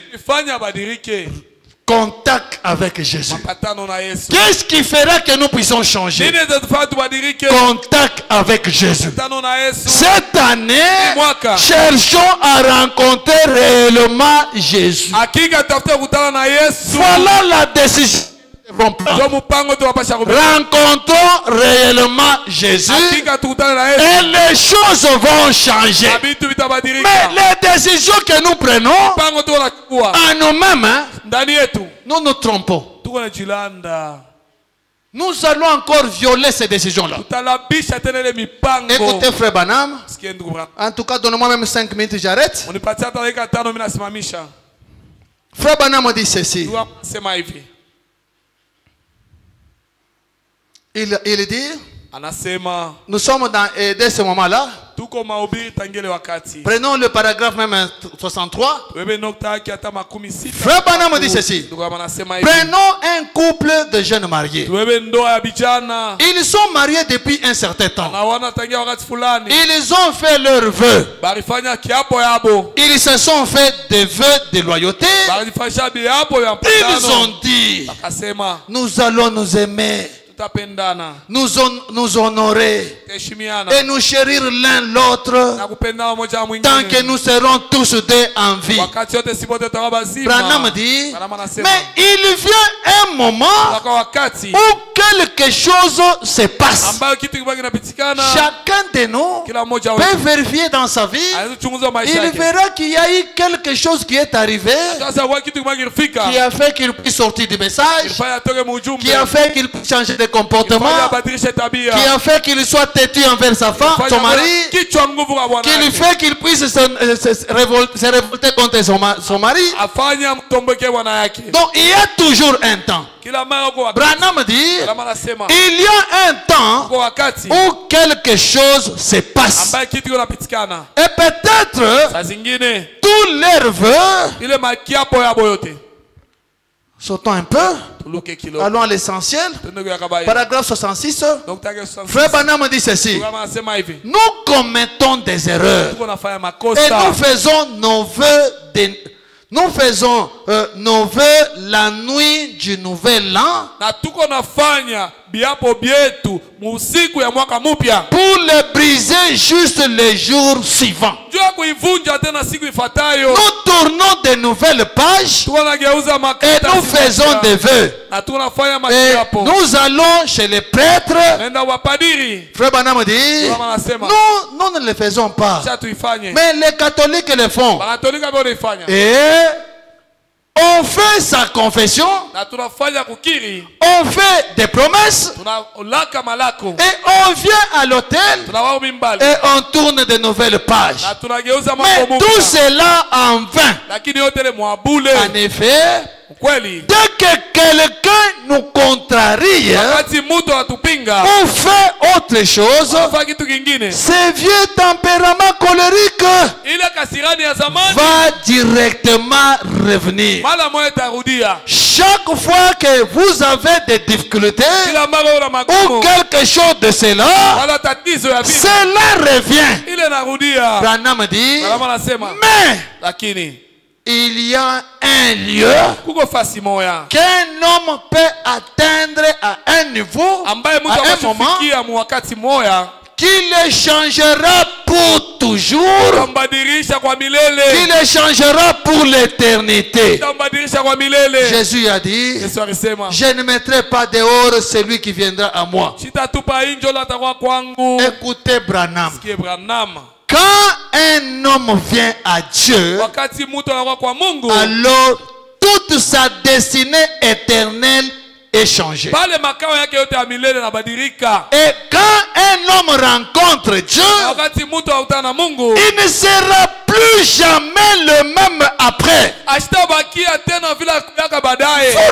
Contact avec Jésus. Qu'est-ce qui fera que nous puissions changer? Contact avec Jésus. Cette année, cherchons à rencontrer réellement Jésus. Voilà la décision. Rencontrons réellement Jésus et les choses vont changer. Mais les décisions que nous prenons à nous-mêmes, nous nous trompons. Nous allons encore violer ces décisions-là. Écoutez, Frère Branham, en tout cas, donnez-moi même 5 minutes, j'arrête. Frère Branham dit ceci. Il dit, nous sommes dès ce moment-là. Prenons le paragraphe même 63. Frère Branham dit ceci. Prenons un couple de jeunes mariés. Ils sont mariés depuis un certain temps. Ils ont fait leurs vœux. Ils se sont fait des vœux de loyauté. Ils ont dit, nous allons nous aimer, nous honorer et nous chérir l'un l'autre tant que nous serons tous deux en vie. Branham dit, mais il vient un moment où quelque chose se passe. Chacun de nous peut vérifier dans sa vie. Il verra qu'il y a eu quelque chose qui est arrivé, qui a fait qu'il puisse sortir du message, qui a fait qu'il puisse changer de comportement, qui a fait qu'il soit têtu envers sa femme, son mari, qui fait qu'il puisse se révolter contre son mari. Donc il y a toujours un temps. Branham dit, il y a un temps où quelque chose se passe. Et peut-être tous leurs vœux. Sautons un peu. Allons à l'essentiel. Paragraphe 66. Frère Branham dit ceci. Nous commettons des erreurs. Et nous faisons nos vœux la nuit du nouvel an. Pour les briser juste les jours suivants. Nous tournons de nouvelles pages et nous faisons des vœux. Et nous allons chez les prêtres. Frère Branham dit, nous ne le faisons pas, mais les catholiques le font. Et on fait sa confession, on fait des promesses, et on vient à l'autel et on tourne de nouvelles pages. Mais tout cela en vain. En effet, dès que quelqu'un nous contrarie ou fait autre chose, ce vieux tempérament colérique va directement revenir. Chaque fois que vous avez des difficultés ou quelque chose de cela, cela revient. Branham dit, mais il y a un lieu qu'un homme peut atteindre à un niveau, à un moment, qui le changera pour toujours, qui le changera pour l'éternité. Jésus a dit, je ne mettrai pas dehors celui qui viendra à moi. Écoutez Branham. Quand un homme vient à Dieu, alors toute sa destinée éternelle est changée. Et quand un homme rencontre Dieu, il ne sera plus jamais le même après. Vous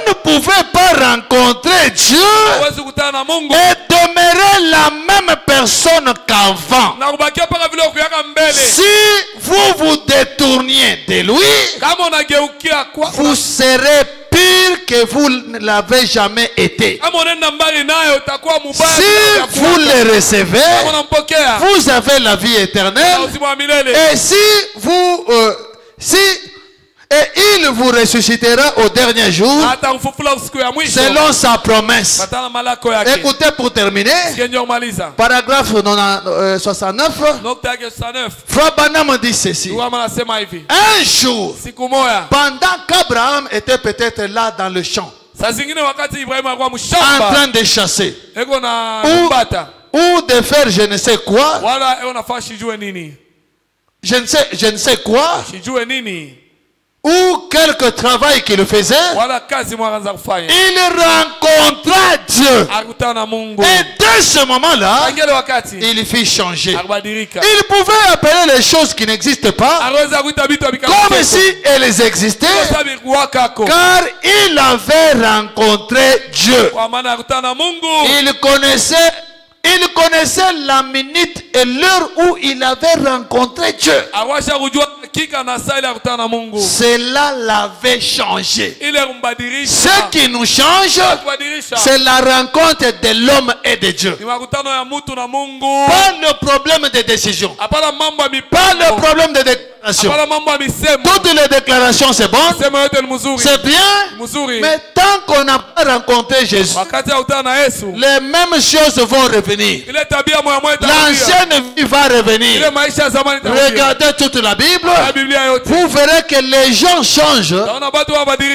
ne pouvez pas rencontrer Dieu et demeurer la même personne qu'avant. Si vous vous détourniez de lui, vous serez pire que vous ne l'avez jamais été. Si vous le recevez, vous avez la vie éternelle. Et si vous et il vous ressuscitera au dernier jour selon sa promesse. Écoutez pour terminer, paragraphe 69. Frère Branham dit ceci. Un jour, pendant qu'Abraham était peut-être là dans le champ, en train de chasser ou de faire je ne sais quoi, je ne sais quoi, ou quelque travail qu'il faisait, il rencontra Dieu. Et dès ce moment-là, il fit changer. Il pouvait appeler les choses qui n'existent pas comme si elles existaient, car il avait rencontré Dieu. Il connaissait la minute et l'heure où il avait rencontré Dieu. Cela l'avait changé. Ce qui nous change, c'est la rencontre de l'homme et de Dieu. Pas le problème de décision, pas le problème de déclaration. Toutes les déclarations c'est bon, c'est bien, mais tant qu'on n'a pas rencontré Jésus, les mêmes choses vont revenir. L'ancienne vie va revenir. Regardez toute la Bible, vous verrez que les gens changent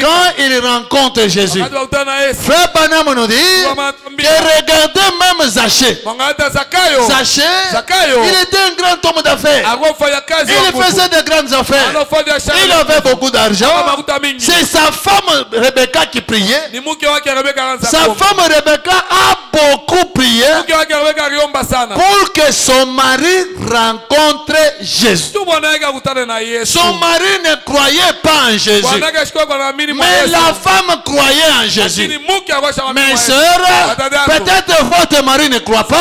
quand ils rencontrent Jésus. Frère Branham nous dit que regardez même Zachée. Zachée, il était un grand homme d'affaires. Il faisait de grandes affaires. Il avait beaucoup d'argent. C'est sa femme Rebecca qui priait. Sa femme Rebecca a beaucoup prié pour que son mari rencontre Jésus. Son mari ne croyait pas en Jésus, mais la femme croyait en Jésus. Mes soeurs, peut-être votre mari ne croit pas,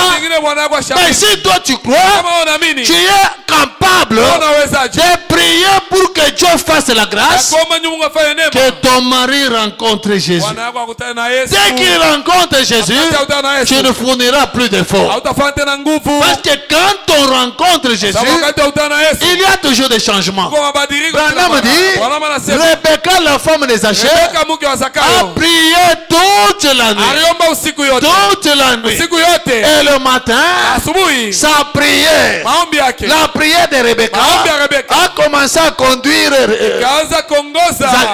mais si toi tu crois, tu es capable de prier pour que Dieu fasse la grâce, que ton mari rencontre Jésus. Dès qu'il rencontre Jésus, tu ne fourniras plus d'efforts. Parce que quand on rencontre Jésus, il y a toujours des changements. Branham dit, Rebecca, la femme des Zachée, a prié toute la nuit. Toute la nuit. Et le matin, sa prière, la prière de Rebecca, a commencé à conduire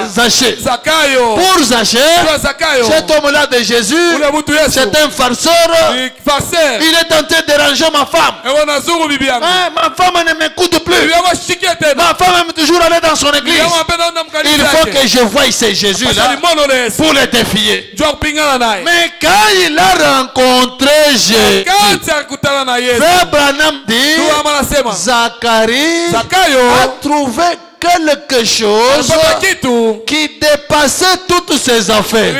Zachée. Pour Zachée, cet homme-là de Jésus, c'est un farceur. Il est en train j'ai dérangé ma femme. Ma femme ne m'écoute plus. Ma femme aime toujours aller dans son église. Il faut que je voie ces Jésus-là pour les défier. Mais quand il a rencontré Jésus, Frère Branham dit, Zacharie a trouvé quelque chose qui dépassait toutes ses affaires.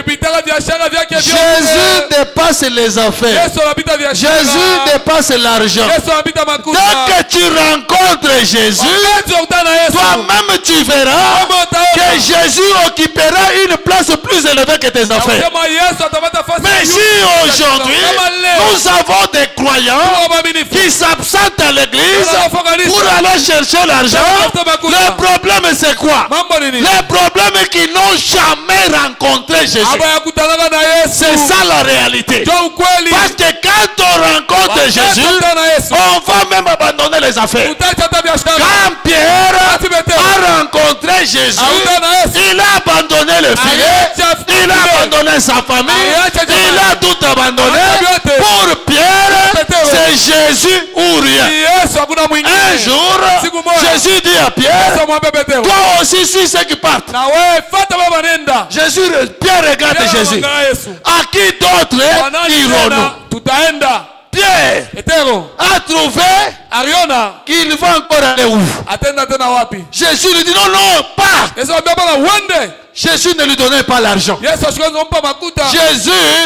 Jésus dépasse les affaires. Jésus dépasse l'argent. Dès que tu rencontres Jésus, toi-même tu verras que Jésus occupera une place plus élevée que tes affaires. Mais si aujourd'hui nous avons des croyants qui s'absentent à l'église pour aller chercher l'argent, le problème c'est quoi? Le problème est qu'ils n'ont jamais rencontré Jésus. C'est ça la réalité. Parce que quand on rencontre Jésus, on va même abandonner les affaires. Quand Pierre a rencontré Jésus, il a abandonné le filet, il a abandonné sa famille, il a tout abandonné. Pour Pierre, c'est Jésus ou rien. Un jour, Jésus dit à Pierre, toi aussi suis ceux qui partent. Jésus, Pierre regarde Jésus. À qui d'autre irons-nous? Pierre a trouvé qu'il va encore aller où? Jésus lui dit non, non, pas. Jésus ne lui donnait pas l'argent. Jésus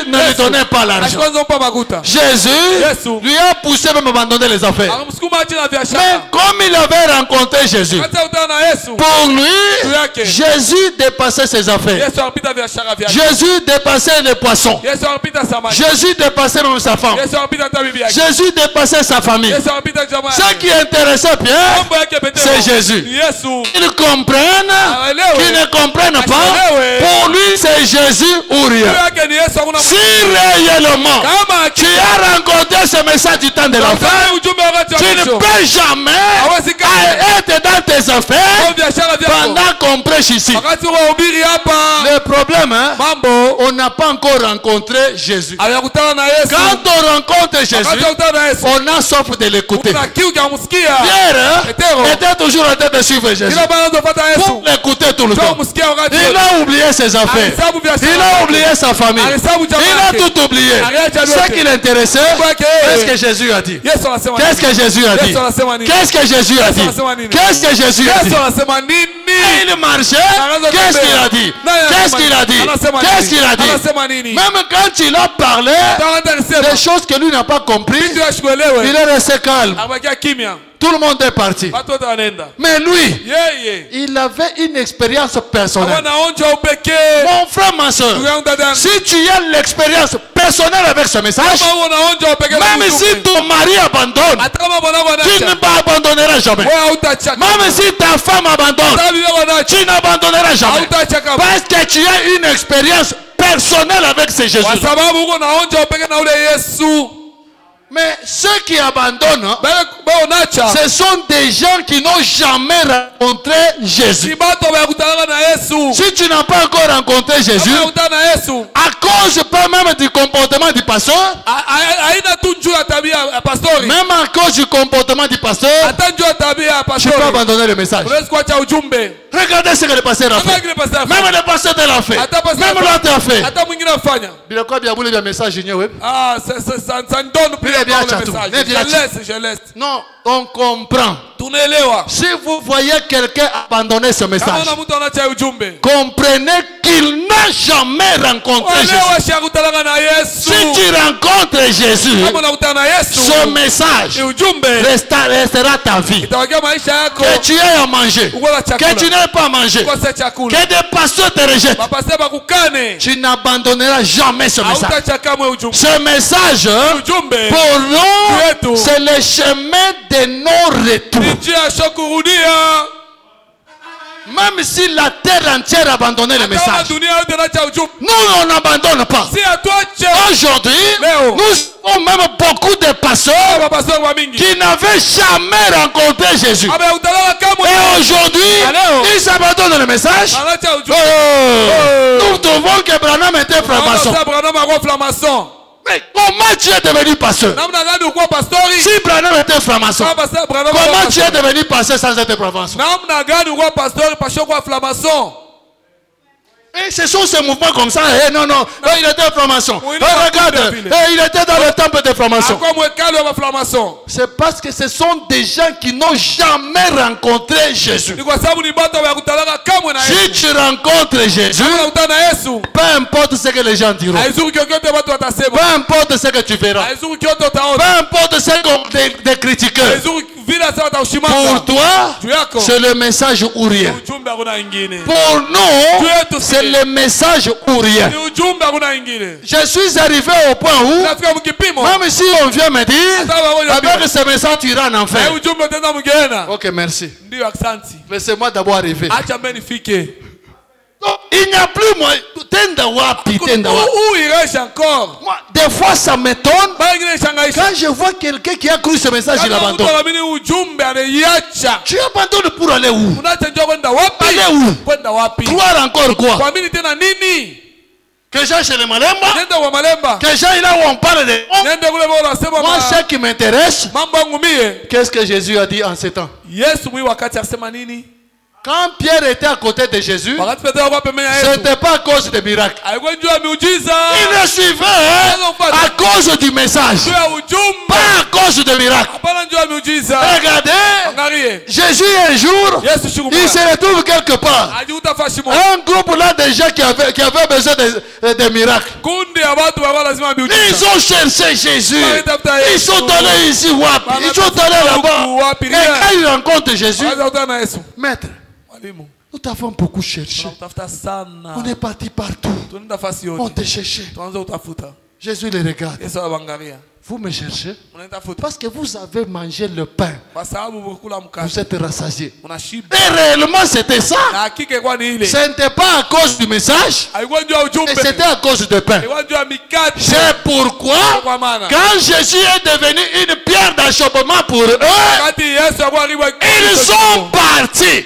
ne lui donnait pas l'argent. Jésus lui a poussé même à abandonner les affaires. Mais comme il avait rencontré Jésus, pour lui, Jésus dépassait ses affaires. Jésus dépassait les poissons. Jésus dépassait même sa femme. Jésus dépassait sa famille. Ce qui intéressait Pierre, c'est Jésus. Qu'ils comprennent, qu'ils ne comprennent pas. Pour lui c'est Jésus ou rien. Si réellement tu as rencontré ce message du temps de la fin, tu ne peux jamais être dans tes affaires pendant qu'on prêche ici. Le problème, on n'a pas encore rencontré Jésus. Quand on rencontre Jésus, on a soif de l'écouter. Pierre était toujours en train de suivre Jésus pour l'écouter tout le temps. Il a oublié ses affaires. Il a oublié sa famille. Il a tout oublié. Ce qui l'intéressait, qu'est-ce que Jésus a dit? Qu'est-ce que Jésus a dit? Qu'est-ce que Jésus a dit? Qu'est-ce que Jésus a dit? Il marchait. Qu'est-ce qu'il a dit? Qu'est-ce qu'il a dit? Qu'est-ce qu'il a dit? Même quand il a parlé des choses que lui n'a pas compris, il est resté calme. Tout le monde est parti. Mais lui, il avait une expérience personnelle. Mon frère, ma soeur, si tu as l'expérience personnelle avec ce message, même si ton mari abandonne, tu ne abandonneras jamais. Même si ta femme abandonne, tu n'abandonneras jamais. Parce que tu as une expérience personnelle avec ce Jésus. Mais ceux qui abandonnent, ce sont des gens qui n'ont jamais rencontré Jésus. Si tu n'as pas encore rencontré Jésus, à cause pas même du comportement du pasteur, même à cause du comportement du pasteur, tu peux abandonner le message. Regardez ce que le pasteur a fait. Même le pasteur l'a fait. Même l'autre a fait. Ah, ça donne plus. Je laisse. Non, on comprend. Si vous voyez quelqu'un abandonner ce message, comprenez qu'il n'a jamais rencontré Jésus. Si tu rencontres Jésus, ce message restera ta vie. Que tu aies à manger, que tu n'aies pas à manger, que des pasteurs te rejettent, tu n'abandonneras jamais ce message. Ce message, pour nous, c'est le chemin de non-retour. Même si la terre entière a abandonné le message, nous on n'abandonne pas. Aujourd'hui, nous avons même beaucoup de pasteurs qui n'avaient jamais rencontré Jésus. Et aujourd'hui, ils abandonnent le message. Nous trouvons que Branham était franc-maçon. Mais comment tu es devenu pasteur? Si Branham était franc-maçon, comment tu es devenu pasteur sans être franc-maçon? Et ce sont ces mouvements comme ça. Eh, non, non, il était franc-maçon. Regarde, il était dans le temple des francs-maçons. C'est parce que ce sont des gens qui n'ont jamais rencontré Jésus. Si tu rencontres Jésus, peu importe ce que les gens diront, peu importe ce que tu verras, peu importe ce qu'on des critiqueurs, pour toi, c'est le message ou rien. Pour nous, c'est le message ou rien. Je suis arrivé au point où, même si on vient me dire, avec ce message tu iras en enfer. Ok, merci. Laissez-moi d'abord arriver. Il n'y a plus moi. Où irais-je encore? Moi, des fois ça m'étonne. Quand je vois quelqu'un qui a cru ce message, il abandonne. Tu abandonnes pour aller où? Aller où? Croire encore quoi? Que j'ai chez les Malemba? Que j'ai là où on parle de moi, ce qui m'intéresse, qu'est-ce que Jésus a dit en ces temps? Quand Pierre était à côté de Jésus, ce n'était pas à cause des miracles. Il le suivait à cause du message, pas à cause des miracles. Regardez, Jésus un jour, il se retrouve quelque part. Un groupe là de gens qui avaient besoin de miracles. Ils ont cherché Jésus. Ils sont allés ici, ils sont allés là-bas. Et quand ils rencontrent Jésus, maître, nous t'avons beaucoup cherché. On est parti partout. On t'a cherché. Jésus les regarde. Vous me cherchez parce que vous avez mangé le pain. Vous êtes rassasiés. Et réellement c'était ça. Ce n'était pas à cause du message, et c'était à cause du pain. C'est pourquoi quand Jésus est devenu une pierre d'achoppement pour eux, ils sont partis.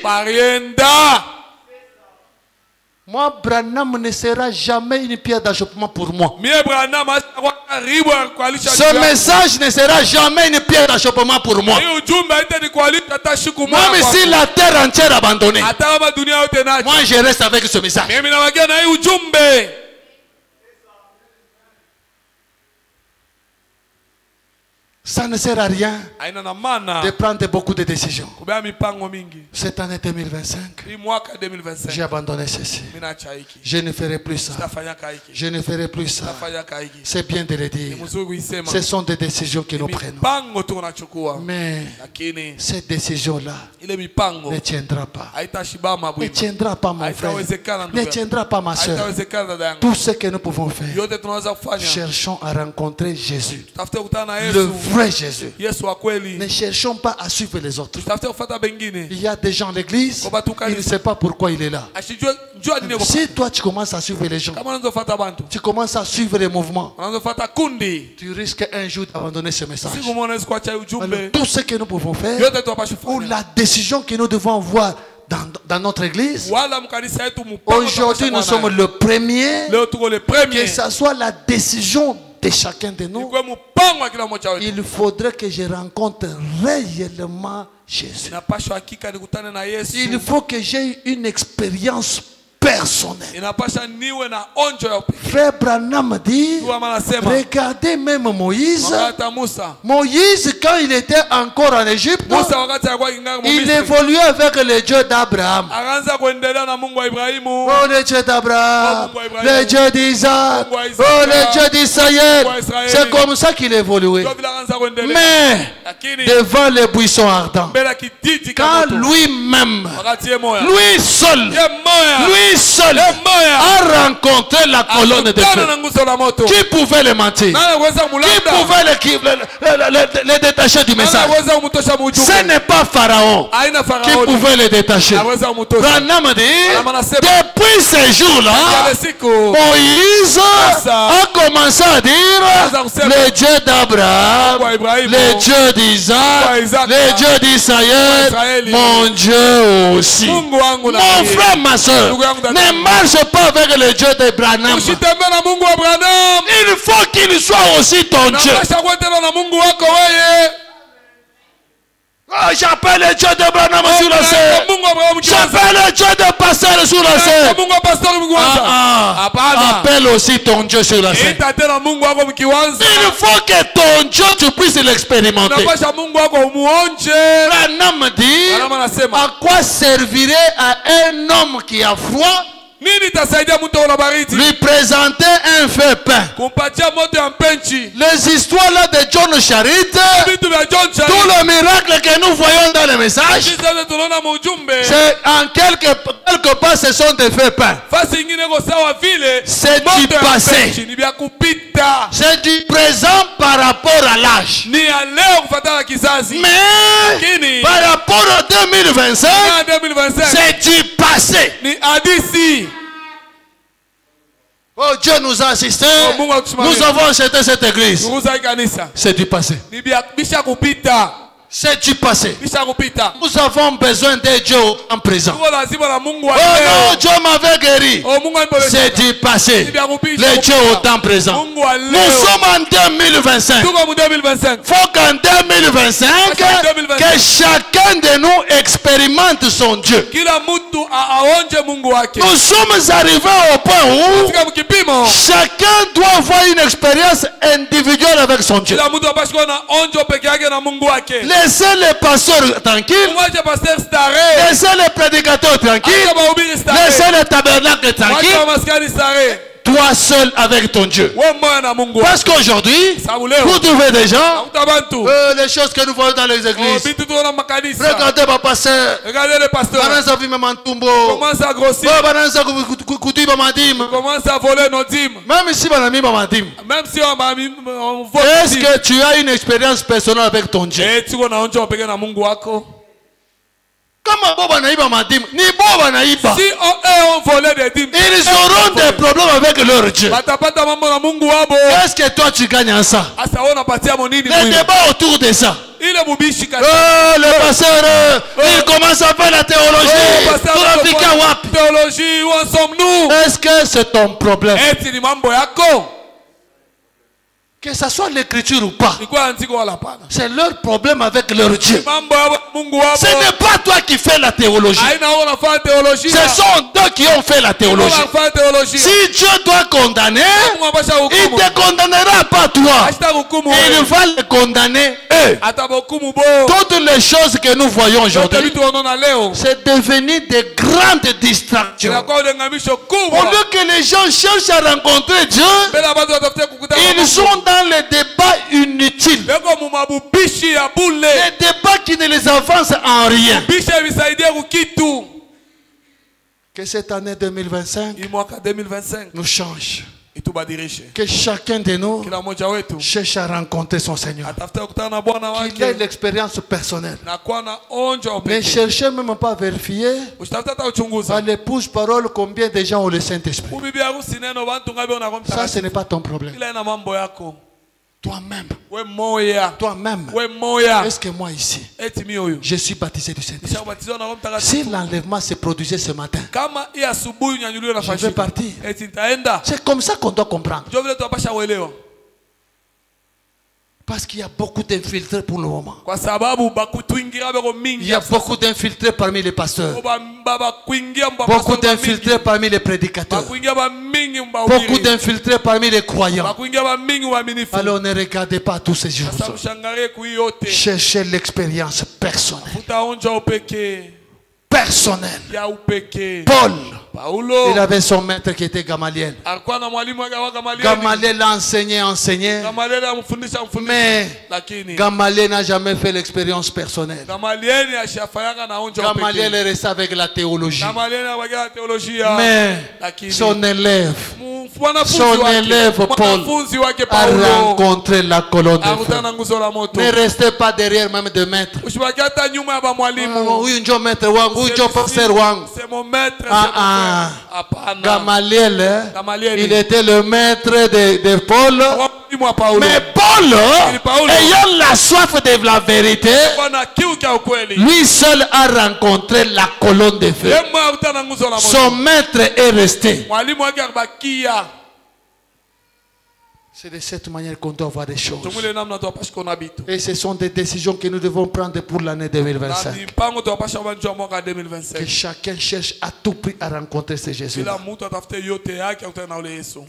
Moi, Branham ne sera jamais une pierre d'achoppement pour moi. Ce message ne sera jamais une pierre d'achoppement pour moi. Même si la terre entière est abandonnée, moi je reste avec ce message. Ça ne sert à rien de prendre beaucoup de décisions. Cette année 2025, j'ai abandonné ceci. Je ne ferai plus ça. Je ne ferai plus ça. C'est bien de le dire. Ce sont des décisions que nous prenons. Mais cette décision-là ne tiendra pas. Ne tiendra pas mon frère. Ne tiendra pas ma soeur. Tout ce que nous pouvons faire, cherchons à rencontrer Jésus. Le vrai Jésus. Ne cherchons pas à suivre les autres. Il y a des gens à l'église, il ne sait pas pourquoi il est là. Si toi tu commences à suivre les gens, tu commences à suivre les mouvements, tu risques un jour d'abandonner ce message. Alors, tout ce que nous pouvons faire, ou la décision que nous devons avoir dans notre église, aujourd'hui nous sommes le premier, que ce soit la décision de chacun de nous, il faudrait que je rencontre réellement Jésus. Il faut que j'ai une expérience personnelle. Frère Branham dit, regardez même Moïse. Moïse, quand il était encore en Égypte, il évoluait avec le Dieu d'Abraham. Oh, le Dieu d'Abraham, le Dieu d'Isaac, oh, le Dieu d'Israël. C'est comme ça qu'il évoluait. Mais devant les buissons ardents, quand lui-même, lui seul a rencontré la colonne de feu, qui pouvait le mentir? Qui pouvait le détacher du message? Ce n'est pas Pharaon qui pouvait le détacher. Branham dit, depuis ce jour-là, Moïse a commencé à dire, le Dieu d'Abraham, le Dieu d'Isaac, le Dieu d'Israël, mon Dieu aussi. Mon frère, ma soeur, ne marche pas avec le Dieu d'Abraham. Il faut qu'il soit aussi ton Dieu. Oh, j'appelle le Dieu de Branham sur la scène. J'appelle le Dieu de Pasteur sur la scène. Appelle aussi ton Dieu sur la scène. Il faut que ton Dieu, tu puisses l'expérimenter. Branham dit, à quoi servirait à un homme qui a froid lui présenter un feu peint? Les histoires là de John Charit, tout le miracle que nous voyons dans le message, c'est en quelque part ce sont des feux peints. C'est du passé. C'est du présent par rapport à l'âge. Mais par rapport à 2025, c'est du passé. Oh, Dieu nous a assistés. Nous avons acheté cette église. C'est du passé. C'est du passé. Nous avons besoin de Dieu en présent. Oh non, Dieu m'avait guéri. C'est du passé. Le Dieu au temps présent. Nous sommes en 2025. Il faut qu'en 2025, que chacun de nous expérimente son Dieu. Nous sommes arrivés au point où chacun doit avoir une expérience individuelle avec son Dieu. Laissez les pasteurs tranquilles. Laissez les prédicateurs tranquilles. Laissez les tabernacles tranquilles. Toi seul avec ton Dieu. Parce qu'aujourd'hui, vous trouvez des gens, les choses que nous voyons dans les églises. Regardez ma pasteur. Commence à grossir. Commence à voler nos dîmes. Même si est-ce que tu as une expérience personnelle avec ton Dieu? Comment si on volait des dîmes, ils auront des problèmes avec leur Dieu. Qu'est-ce que toi tu gagnes en ça? Les débats autour de ça. Le pasteur, il commence à faire la théologie. Théologie, où en sommes-nous? Est-ce que c'est ton problème? Que ce soit l'écriture ou pas, c'est leur problème avec leur Dieu. Ce n'est pas toi qui fais la théologie. Ce sont eux qui ont fait la théologie. Si Dieu doit condamner, il ne te condamnera pas toi. Il va les condamner eux. Toutes les choses que nous voyons aujourd'hui, c'est devenu de grandes distractions. Au lieu que les gens cherchent à rencontrer Dieu, ils sont dans les débats inutiles. Les débats qui ne les avancent en rien. Que cette année 2025 nous change. Que chacun de nous cherche à rencontrer son Seigneur. Qu'il ait l'expérience personnelle. Ne cherchez même pas à vérifier à l'épouse parole combien de gens ont le Saint-Esprit. Ça, ce n'est pas ton problème. Toi-même. Toi-même. Est-ce que moi ici, je suis baptisé du Saint-Esprit? Si l'enlèvement se produisait ce matin, je vais partir. C'est comme ça qu'on doit comprendre. Parce qu'il y a beaucoup d'infiltrés pour le moment. Il y a beaucoup d'infiltrés parmi les pasteurs. Beaucoup d'infiltrés parmi les prédicateurs. Beaucoup d'infiltrés parmi les croyants. Alors ne regardez pas tous ces jours. Cherchez l'expérience personnelle. Personnel. Paul, il avait son maître qui était Gamaliel. Gamaliel l'a enseigné. Mais Gamaliel n'a jamais fait l'expérience personnelle. Gamaliel est resté avec la théologie. Mais son élève Paul a rencontré la colonne de feu. Ne restez pas derrière même de maître. C'est mon maître. Gamaliel, il était le maître de Paul. Mais Paul, ayant la soif de la vérité, lui seul a rencontré la colonne de feu. Son maître est resté. C'est de cette manière qu'on doit voir les choses. Et ce sont des décisions que nous devons prendre pour l'année 2025. Que chacun cherche à tout prix à rencontrer ce Jésus-là.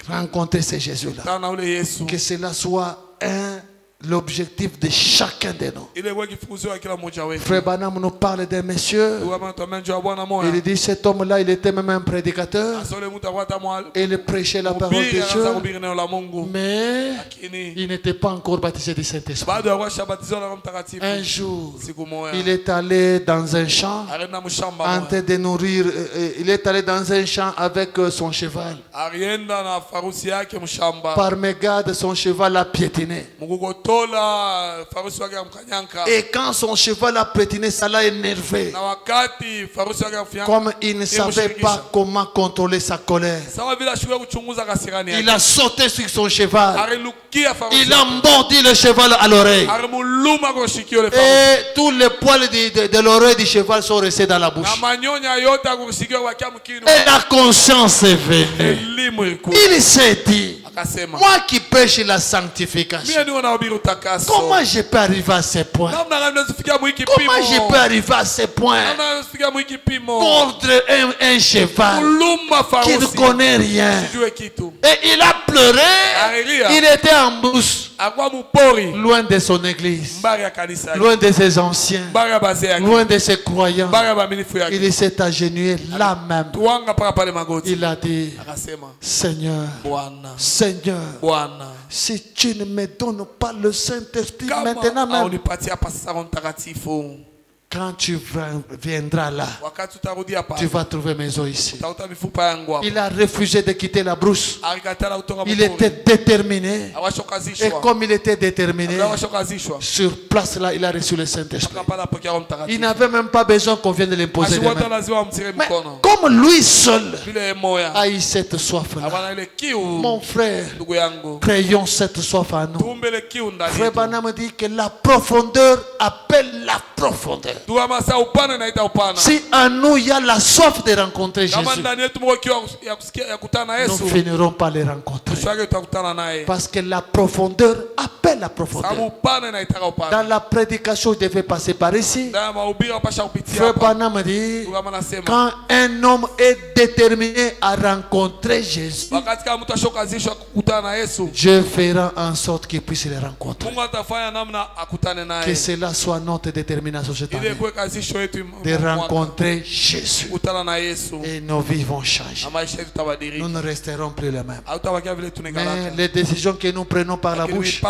Rencontrer ce Jésus-là. Que cela soit l'objectif de chacun de nous. Frère Branham nous parle d'un monsieur. Il dit cet homme-là, il était même un prédicateur. Et il prêchait la parole de Dieu. Mais il n'était pas encore baptisé du Saint-Esprit. Un jour, il est allé dans un champ en train de nourrir. Il est allé dans un champ avec son cheval. Par mégarde, son cheval a piétiné. Et quand son cheval a piétiné, ça l'a énervé. Comme il ne savait pas comment contrôler sa colère, il a sauté sur son cheval. Il a mordu le cheval à l'oreille. Et tous les poils de l'oreille du cheval sont restés dans la bouche. Et la conscience est venue. Il s'est dit, moi qui prêche la sanctification, comment je peux arriver à ce point? Comment je peux arriver à ce point? Mordre un cheval qui ne connaît rien. Et il a pleuré. Il était en brousse, loin de son église, loin de ses anciens, loin de ses croyants. Il s'est agenouillé là même. Il a dit, Seigneur, Seigneur, si tu ne me donnes pas le Saint-Esprit maintenant même, quand tu viendras là, tu vas trouver mes os ici. Il a refusé de quitter la brousse. Il était déterminé. Et comme il était déterminé, sur place là, il a reçu le Saint-Esprit. Il n'avait même pas besoin qu'on vienne l'imposer. Mais comme lui seul a eu cette soif-là, mon frère, créons cette soif à nous. Frère Branham dit que la profondeur appelle la profondeur. Si en nous il y a la soif de rencontrer Jésus, nous finirons par les rencontrer. Parce que la profondeur appelle la profondeur. Dans la prédication, je devais passer par ici. Frère Branham dit, quand un homme est déterminé à rencontrer Jésus, Dieu fera en sorte qu'il puisse les rencontrer. Que cela soit notre détermination cette année, de rencontrer Jésus. Et nos vies vont changer. Nous ne resterons plus les mêmes. Mais les décisions que nous prenons par la bouche,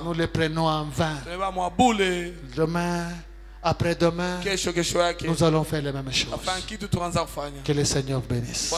nous les prenons en vain. Demain, après-demain, nous allons faire les mêmes choses. Que le Seigneur bénisse.